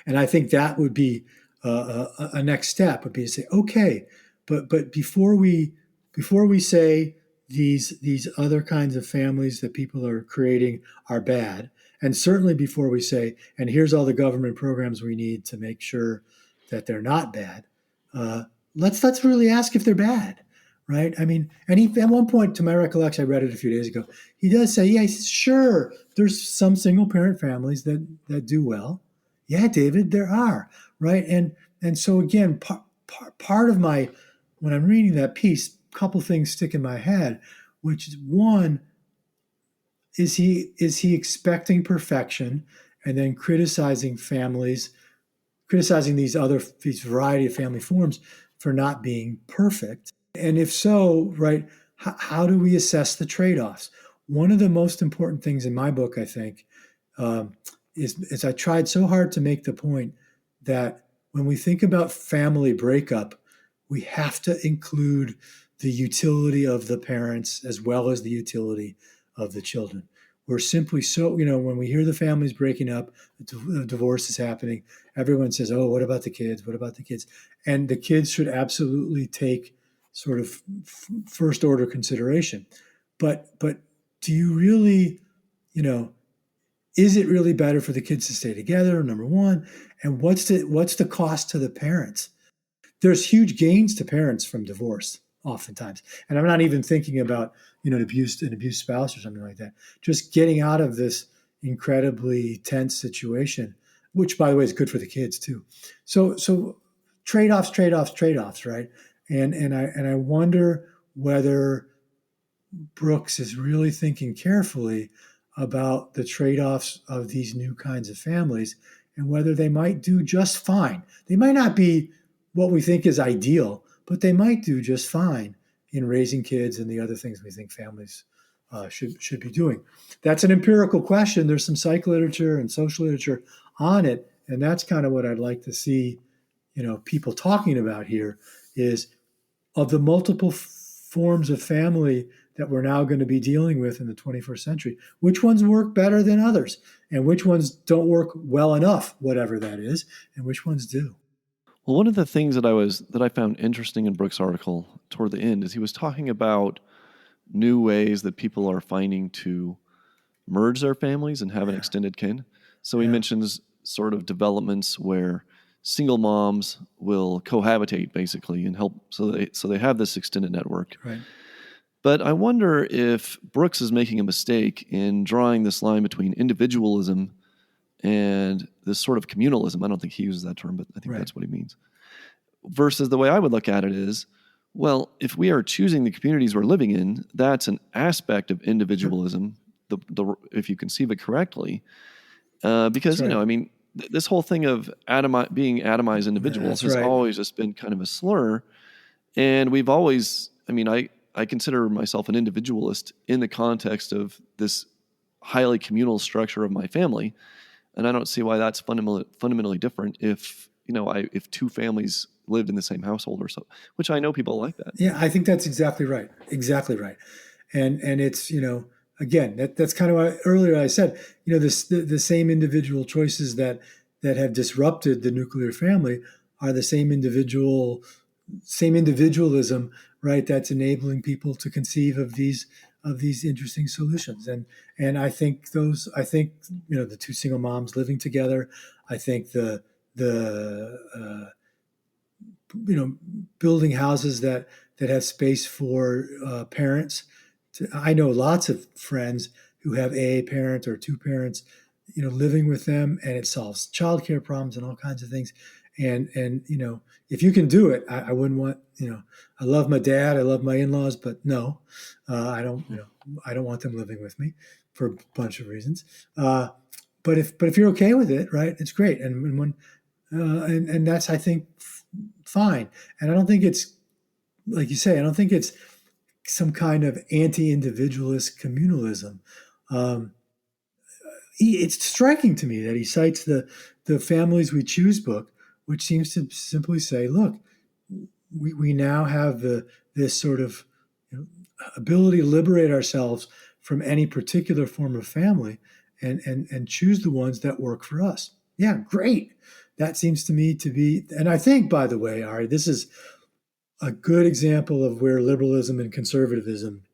And I think that would be a next step, would be to say, okay, but before we say these other kinds of families that people are creating are bad, and certainly before we say, and here's all the government programs we need to make sure that they're not bad, let's really ask if they're bad, right? I mean, and he, at one point, to my recollection, I read it a few days ago, he does say, yeah, he says, sure, there's some single parent families that do well. Yeah, David, there are, right? And so again, part of my, when I'm reading that piece, a couple things stick in my head, which is one, is he expecting perfection and then criticizing families, criticizing these variety of family forms for not being perfect? And if so, right, how do we assess the trade-offs? One of the most important things in my book, I think, is I tried so hard to make the point that when we think about family breakup, we have to include the utility of the parents as well as the utility of the children. We're simply so, when we hear the families breaking up, the divorce is happening, everyone says, oh, what about the kids? What about the kids? And the kids should absolutely take sort of first order consideration. But do you really, is it really better for the kids to stay together, number one? And what's the cost to the parents? There's huge gains to parents from divorce oftentimes. And I'm not even thinking about, an abused spouse or something like that. Just getting out of this incredibly tense situation, which by the way is good for the kids too. So trade-offs, right? And I wonder whether Brooks is really thinking carefully about the trade-offs of these new kinds of families and whether they might do just fine. They might not be what we think is ideal, but they might do just fine in raising kids and the other things we think families should be doing. That's an empirical question. There's some psych literature and social literature on it, and that's kind of what I'd like to see, people talking about here is of the multiple forms of family that we're now going to be dealing with in the 21st century, which ones work better than others, and which ones don't work well enough, whatever that is, and which ones do. Well, one of the things that I found interesting in Brooks' article toward the end is he was talking about new ways that people are finding to merge their families and have an extended kin. So he mentions sort of developments where single moms will cohabitate basically and help, so they have this extended network. Right. But I wonder if Brooks is making a mistake in drawing this line between individualism and this sort of communalism. I don't think he uses that term, but I think that's what he means. Versus the way I would look at it is, well, if we are choosing the communities we're living in, that's an aspect of individualism, if you conceive it correctly. Because, this whole thing of being atomized individuals has always just been kind of a slur. And we've always, I consider myself an individualist in the context of this highly communal structure of my family. And I don't see why that's fundamentally different if two families lived in the same household or so, which I know people like that. Yeah, I think that's exactly right. And it's, again, that's kind of what earlier I said, the same individual choices that have disrupted the nuclear family are the same individualism, right? That's enabling people to conceive of these interesting solutions. And I think the two single moms living together, I think the building houses that have space for parents. I know lots of friends who have a parent or two parents, living with them, and it solves childcare problems and all kinds of things. And if you can do it, I wouldn't want, I love my dad, I love my in-laws, but no, I don't want them living with me for a bunch of reasons. But if you're okay with it, right, it's great. And that's, I think, fine. And I don't think it's, like you say, I don't think it's some kind of anti-individualist communalism. It's striking to me that he cites the Families We Choose book, which seems to simply say, look, we now have this sort of ability to liberate ourselves from any particular form of family and choose the ones that work for us. Yeah, great. That seems to me to be, and I think, by the way, Ari, this is a good example of where liberalism and conservatism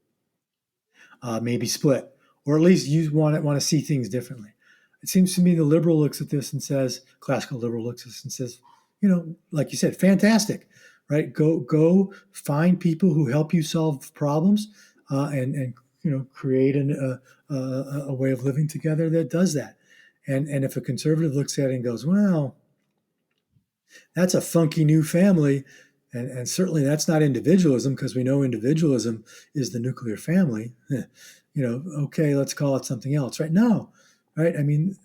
may be split, or at least you want to see things differently. It seems to me the liberal looks at this and says, classical liberal looks at this and says, like you said, fantastic, right? Go find people who help you solve problems and create a way of living together that does that. And if a conservative looks at it and goes, well, that's a funky new family, and certainly that's not individualism, because we know individualism is the nuclear family. Okay, let's call it something else, right? No, right? I mean,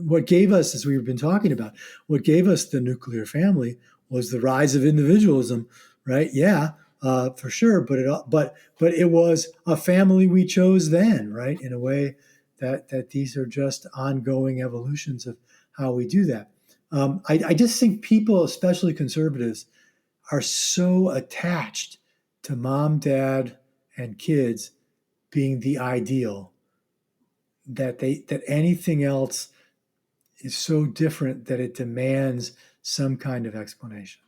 what gave us, as we've been talking about, what gave us the nuclear family was the rise of individualism, right? Yeah, for sure. But it was a family we chose then, right? In a way that these are just ongoing evolutions of how we do that. I just think people, especially conservatives, are so attached to mom, dad, and kids being the ideal that anything else is so different that it demands some kind of explanation.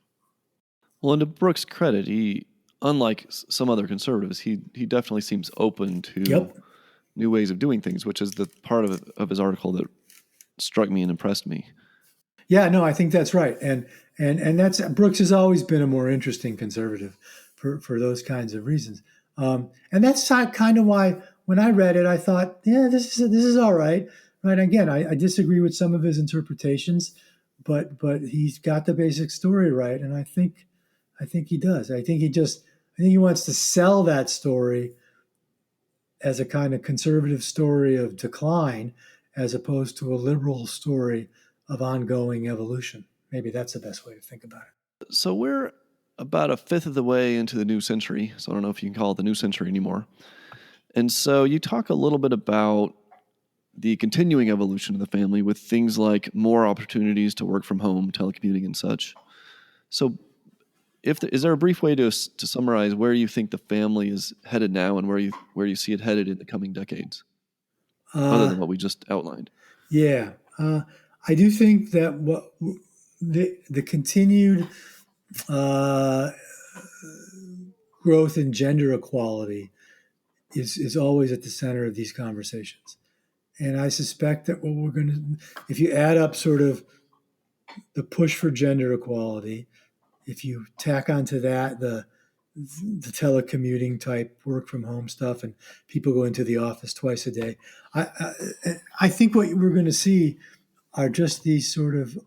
Well, and to Brooks' credit, he, unlike some other conservatives, he definitely seems open to Yep. new ways of doing things, which is the part of his article that struck me and impressed me. Yeah, no, I think that's right. And that's Brooks has always been a more interesting conservative for those kinds of reasons. And that's kind of why when I read it, I thought, yeah, this is all right. Right. Again, I disagree with some of his interpretations, but he's got the basic story right, and I think he does. I think he wants to sell that story as a kind of conservative story of decline, as opposed to a liberal story of ongoing evolution. Maybe that's the best way to think about it. So we're about a fifth of the way into the new century. So I don't know if you can call it the new century anymore. And so you talk a little bit about the continuing evolution of the family with things like more opportunities to work from home, telecommuting, and such. So is there a brief way to summarize where you think the family is headed now and where you see it headed in the coming decades, other than what we just outlined? Yeah, I do think that what the continued growth in gender equality is always at the center of these conversations, and I suspect that what we're going to, if you add up sort of the push for gender equality, if you tack onto that the telecommuting type work from home stuff and people go into the office twice a day, I think what we're going to see are just these sort of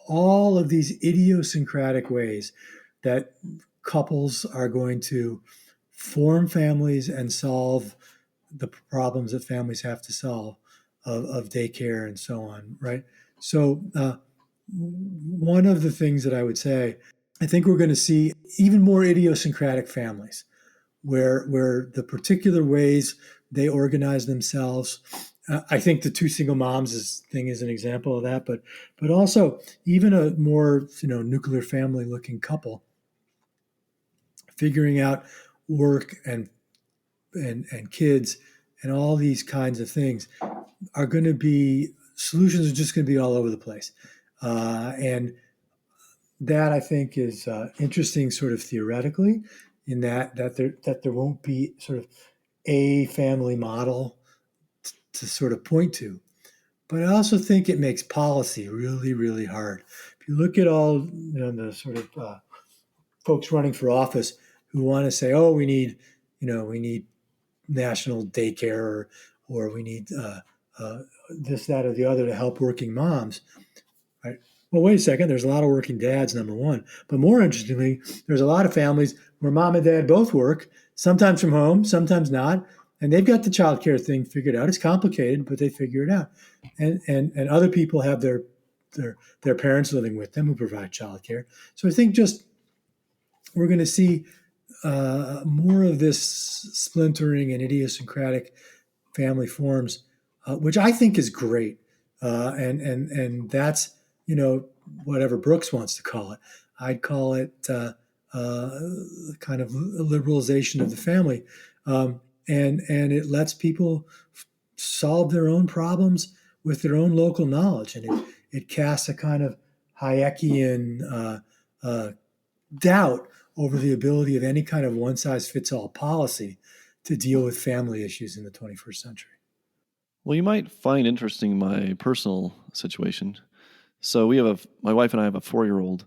all of these idiosyncratic ways that couples are going to form families and solve the problems that families have to solve of daycare and so on, right? So one of the things that I would say, I think we're going to see even more idiosyncratic families where the particular ways they organize themselves. I think the two single moms thing is an example of that, but also even a more nuclear family looking couple figuring out work and kids and all these kinds of things are going to be solutions are just going to be all over the place, and that I think is interesting, sort of theoretically, in that there won't be sort of a family model to sort of point to. But I also think it makes policy really, really hard. If you look at all the sort of folks running for office who want to say, "Oh, we need national daycare, or we need this, that, or the other to help working moms," right? Well, wait a second. There's a lot of working dads, number one. But more interestingly, there's a lot of families where mom and dad both work, sometimes from home, sometimes not. And they've got the child care thing figured out. It's complicated, but they figure it out. And other people have their parents living with them who provide child care. So I think just we're going to see more of this splintering and idiosyncratic family forms, which I think is great. And that's whatever Brooks wants to call it. I'd call it kind of a liberalization of the family, and it lets people solve their own problems with their own local knowledge, and it casts a kind of Hayekian doubt over the ability of any kind of one-size-fits-all policy to deal with family issues in the 21st century. Well, you might find interesting my personal situation. So my wife and I have a 4-year-old,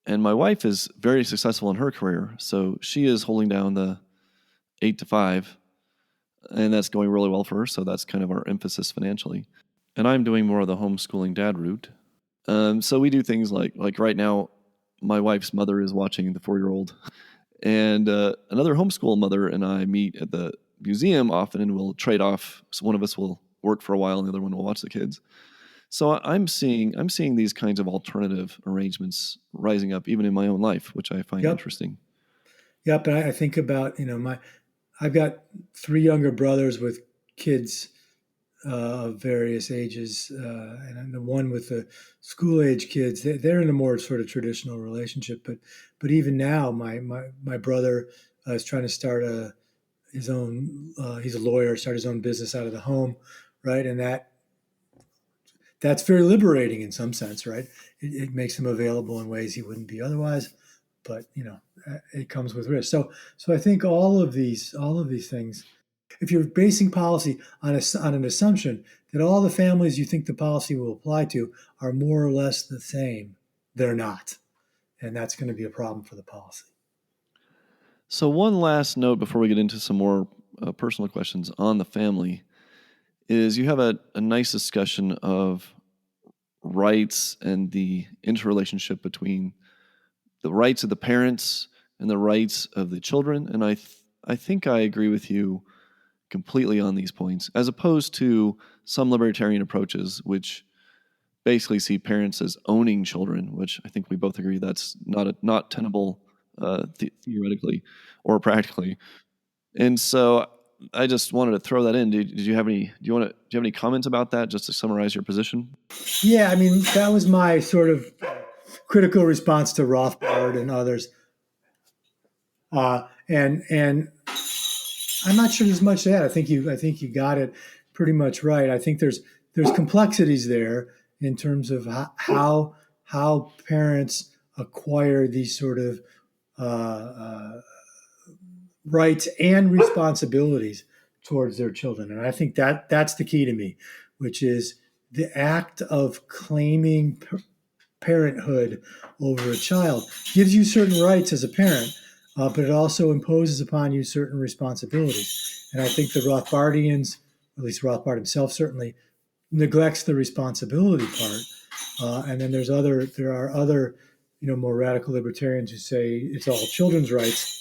and my wife is very successful in her career. So she is holding down the 8 to 5, and that's going really well for her. So that's kind of our emphasis financially. And I'm doing more of the homeschooling dad route. So we do things like right now, my wife's mother is watching the 4-year-old, and another homeschool mother and I meet at the museum often, and we'll trade off. So one of us will work for a while, and the other one will watch the kids. So I'm seeing these kinds of alternative arrangements rising up even in my own life, which I find interesting. Yep, and I think about I've got 3 younger brothers with kids of various ages, and the one with the school age kids, they're in a more sort of traditional relationship. But even now, my brother is trying to start his own. He's a lawyer, start his own business out of the home, right? And that's very liberating in some sense, right? It makes him available in ways he wouldn't be otherwise. But it comes with risk. So I think all of these things, if you're basing policy on an assumption that all the families you think the policy will apply to are more or less the same, they're not. And that's going to be a problem for the policy. So one last note before we get into some more personal questions on the family is you have a nice discussion of rights and the interrelationship between the rights of the parents and the rights of the children. And I think I agree with you completely on these points, as opposed to some libertarian approaches, which basically see parents as owning children, which I think we both agree that's not tenable theoretically or practically. And so I just wanted to throw that in. Do you have any comments about that, just to summarize your position? Yeah, I mean, that was my sort of critical response to Rothbard and others. And I'm not sure there's much to that. I think you got it pretty much right. I think there's complexities there in terms of how parents acquire these sort of rights and responsibilities towards their children. And I think that's the key to me, which is the act of claiming parenthood over a child gives you certain rights as a parent, but it also imposes upon you certain responsibilities. And I think the Rothbardians, at least Rothbard himself, certainly neglects the responsibility part. And then there are other, more radical libertarians who say it's all children's rights,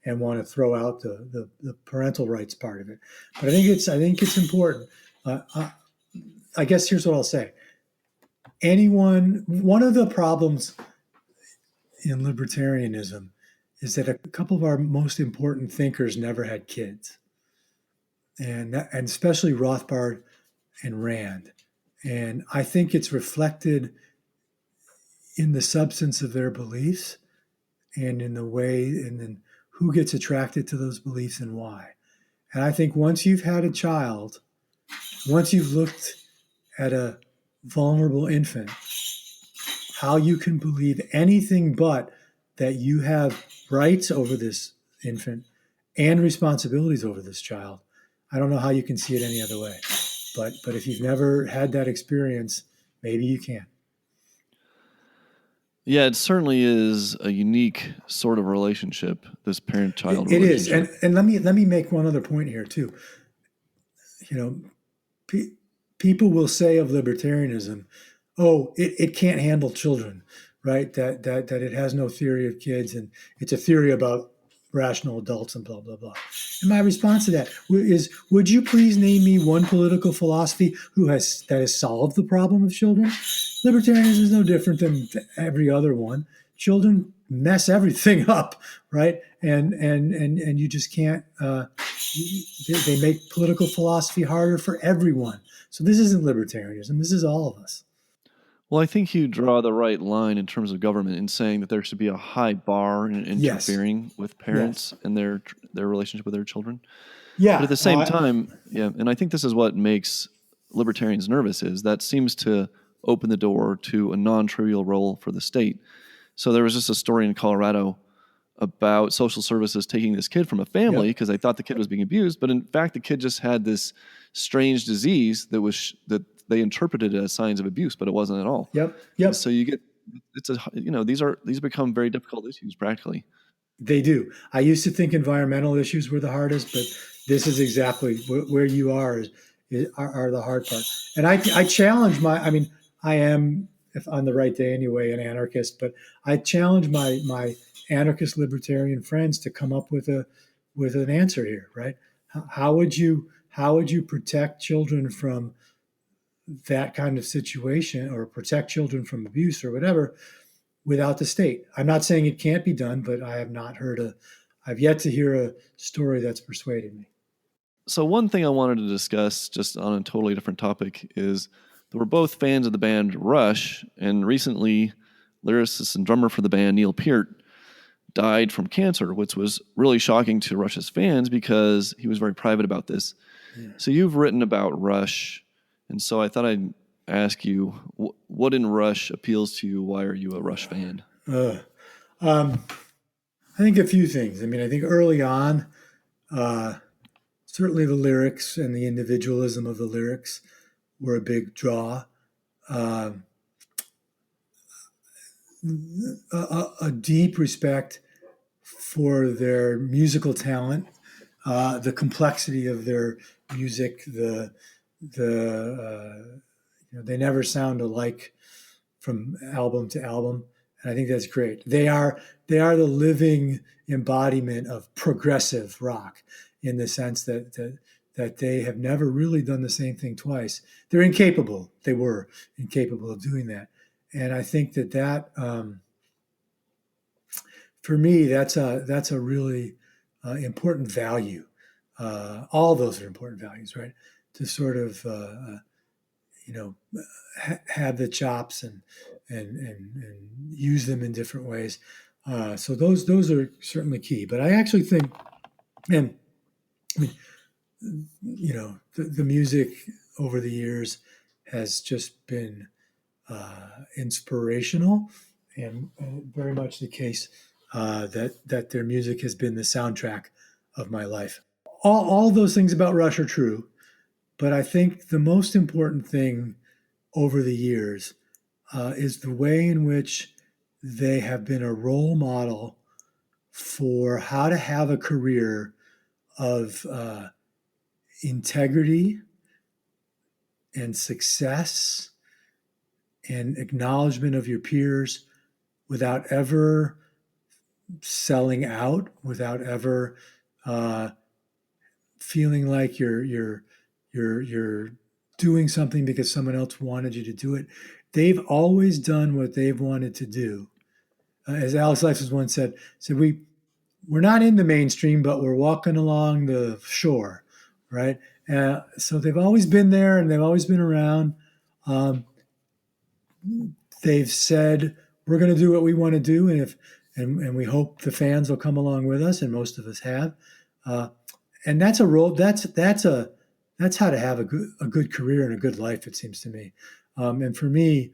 and want to throw out the parental rights part of it. But I think it's important. I guess here's what I'll say. One of the problems in libertarianism is that a couple of our most important thinkers never had kids, and especially Rothbard and Rand. And I think it's reflected in the substance of their beliefs and in the way and in who gets attracted to those beliefs and why. And I think once you've had a child, once you've looked at a vulnerable infant, how you can believe anything but that you have rights over this infant and responsibilities over this child. I don't know how you can see it any other way. But if you've never had that experience, maybe you can. Yeah, it certainly is a unique sort of relationship, this parent-child It relationship. is. And let me make one other point here too. People will say of libertarianism, oh, it can't handle children, right? That it has no theory of kids, and it's a theory about rational adults and blah blah blah. And my response to that is, would you please name me one political philosophy that has solved the problem of children? Libertarianism is no different than every other one. Children mess everything up, right? And you just can't. They make political philosophy harder for everyone. So this isn't libertarianism. This is all of us. Well, I think you draw the right line in terms of government in saying that there should be a high bar in interfering with parents and their relationship with their children. Yeah. But at the same time, and I think this is what makes libertarians nervous, is that seems to open the door to a non-trivial role for the state. So there was just a story in Colorado about social services taking this kid from a family because they thought the kid was being abused, but in fact the kid just had this strange disease that they interpreted as signs of abuse, but it wasn't at all. Yep. And so you get these become very difficult issues practically. They do. I used to think environmental issues were the hardest, but this is exactly where you are the hard part. And I challenge I am, if on the right day anyway, an anarchist, but I challenge my anarchist libertarian friends to come up with an answer here, right? How would you protect children from that kind of situation, or protect children from abuse or whatever, without the state? I'm not saying it can't be done, but I've yet to hear a story that's persuaded me. So one thing I wanted to discuss, just on a totally different topic, is that we're both fans of the band Rush, and recently, lyricist and drummer for the band Neil Peart died from cancer, which was really shocking to Rush's fans because he was very private about this. Yeah. So you've written about Rush, and so I thought I'd ask you, what in Rush appeals to you? Why are you a Rush fan? I think a few things. I mean, I think early on, uh, certainly the lyrics and the individualism of the lyrics were a big draw. Um, a deep respect for their musical talent, the complexity of their music, they never sound alike from album to album, and I think that's great. They are the living embodiment of progressive rock in the sense that they have never really done the same thing twice. They're incapable. They were incapable of doing that, and I think that for me that's a really important value. All those are important values, right? To sort of you know have the chops and use them in different ways. So those are certainly key. But I actually think, and I mean, the music over the years has just been inspirational, and very much the case that their music has been the soundtrack of my life. All those things about Rush are true, but I think the most important thing over the years is the way in which they have been a role model for how to have a career of integrity and success and acknowledgement of your peers without ever selling out, without ever feeling like you're doing something because someone else wanted you to do it. They've always done what they've wanted to do. As Alex Lifeson once said we're not in the mainstream, but we're walking along the shore, right? So they've always been there and they've always been around. Um, they've said we're going to do what we want to do, and we hope the fans will come along with us, and most of us have. And that's a role. That's how to have a good career and a good life. It seems to me. And for me,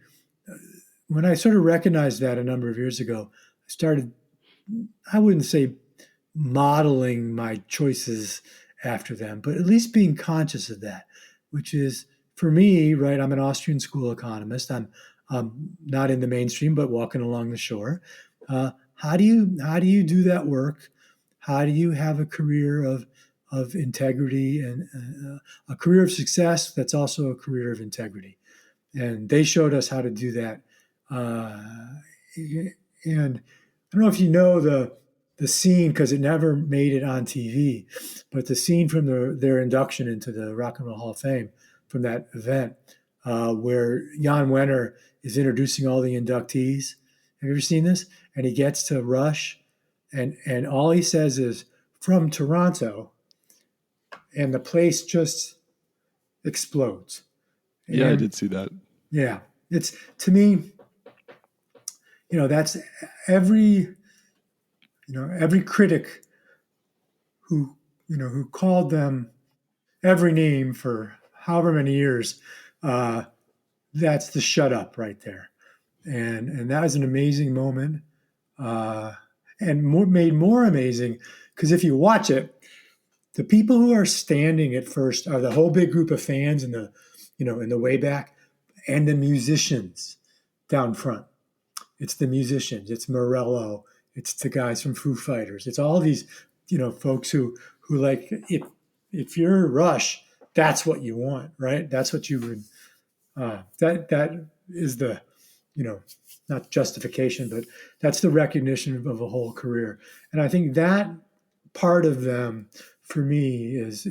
when I sort of recognized that a number of years ago, I started, I wouldn't say modeling my choices after them, but at least being conscious of that, which is for me, right? I'm an Austrian school economist. I'm not in the mainstream, but walking along the shore. How do you do that work? How do you have a career of integrity and a career of success that's also a career of integrity? And they showed us how to do that. And I don't know if you know the scene because it never made it on TV, but the scene from their induction into the Rock and Roll Hall of Fame from that event where Jan Wenner is introducing all the inductees. Have you ever seen this? And he gets to Rush, and all he says is from Toronto, and the place just explodes. Yeah, I did see that. Yeah, it's to me, that's every critic who called them every name for however many years. That's the shut up right there, and that was an amazing moment, and made more amazing because if you watch it, the people who are standing at first are the whole big group of fans in the way back, and the musicians down front. It's the musicians. It's Morello. It's the guys from Foo Fighters. It's all these, folks who like if you're Rush, that's what you want, right? That's what you would. That is the, not justification, but that's the recognition of a whole career. And I think that part of them, for me, is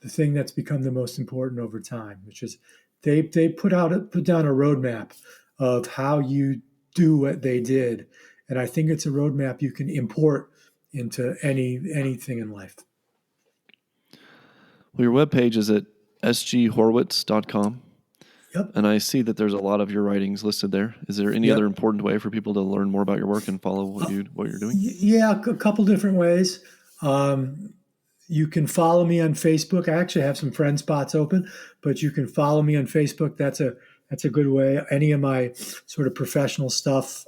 the thing that's become the most important over time, which is they put down a roadmap of how you do what they did, and I think it's a roadmap you can import into anything in life. Well, your webpage is at sghorwitz.com. Yep. And I see that there's a lot of your writings listed there. Is there any Yep. other important way for people to learn more about your work and follow what you're doing? Yeah, a couple different ways. You can follow me on Facebook. I actually have some friend spots open, but you can follow me on Facebook. That's a good way. Any of my sort of professional stuff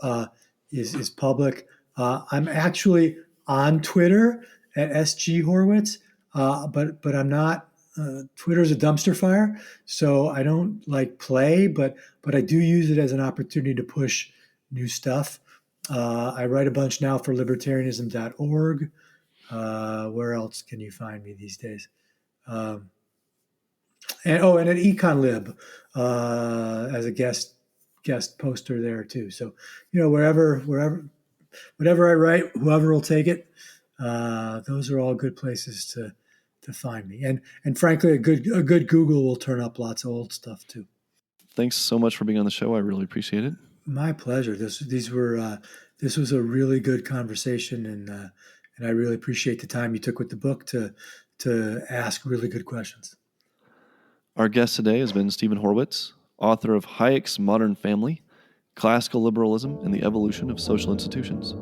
is public. I'm actually on Twitter at SG Horwitz, but I'm not. Twitter's a dumpster fire, so I don't like play, but I do use it as an opportunity to push new stuff. I write a bunch now for libertarianism.org. Where else can you find me these days? And at EconLib as a guest poster there too. So wherever whatever I write, whoever will take it. Those are all good places to find me. And frankly, a good Google will turn up lots of old stuff too. Thanks so much for being on the show. I really appreciate it. My pleasure. This was a really good conversation, and I really appreciate the time you took with the book to ask really good questions. Our guest today has been Steven Horwitz, author of Hayek's Modern Family, Classical Liberalism and the Evolution of Social Institutions.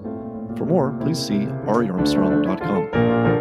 For more, please see ariarmstrong.com.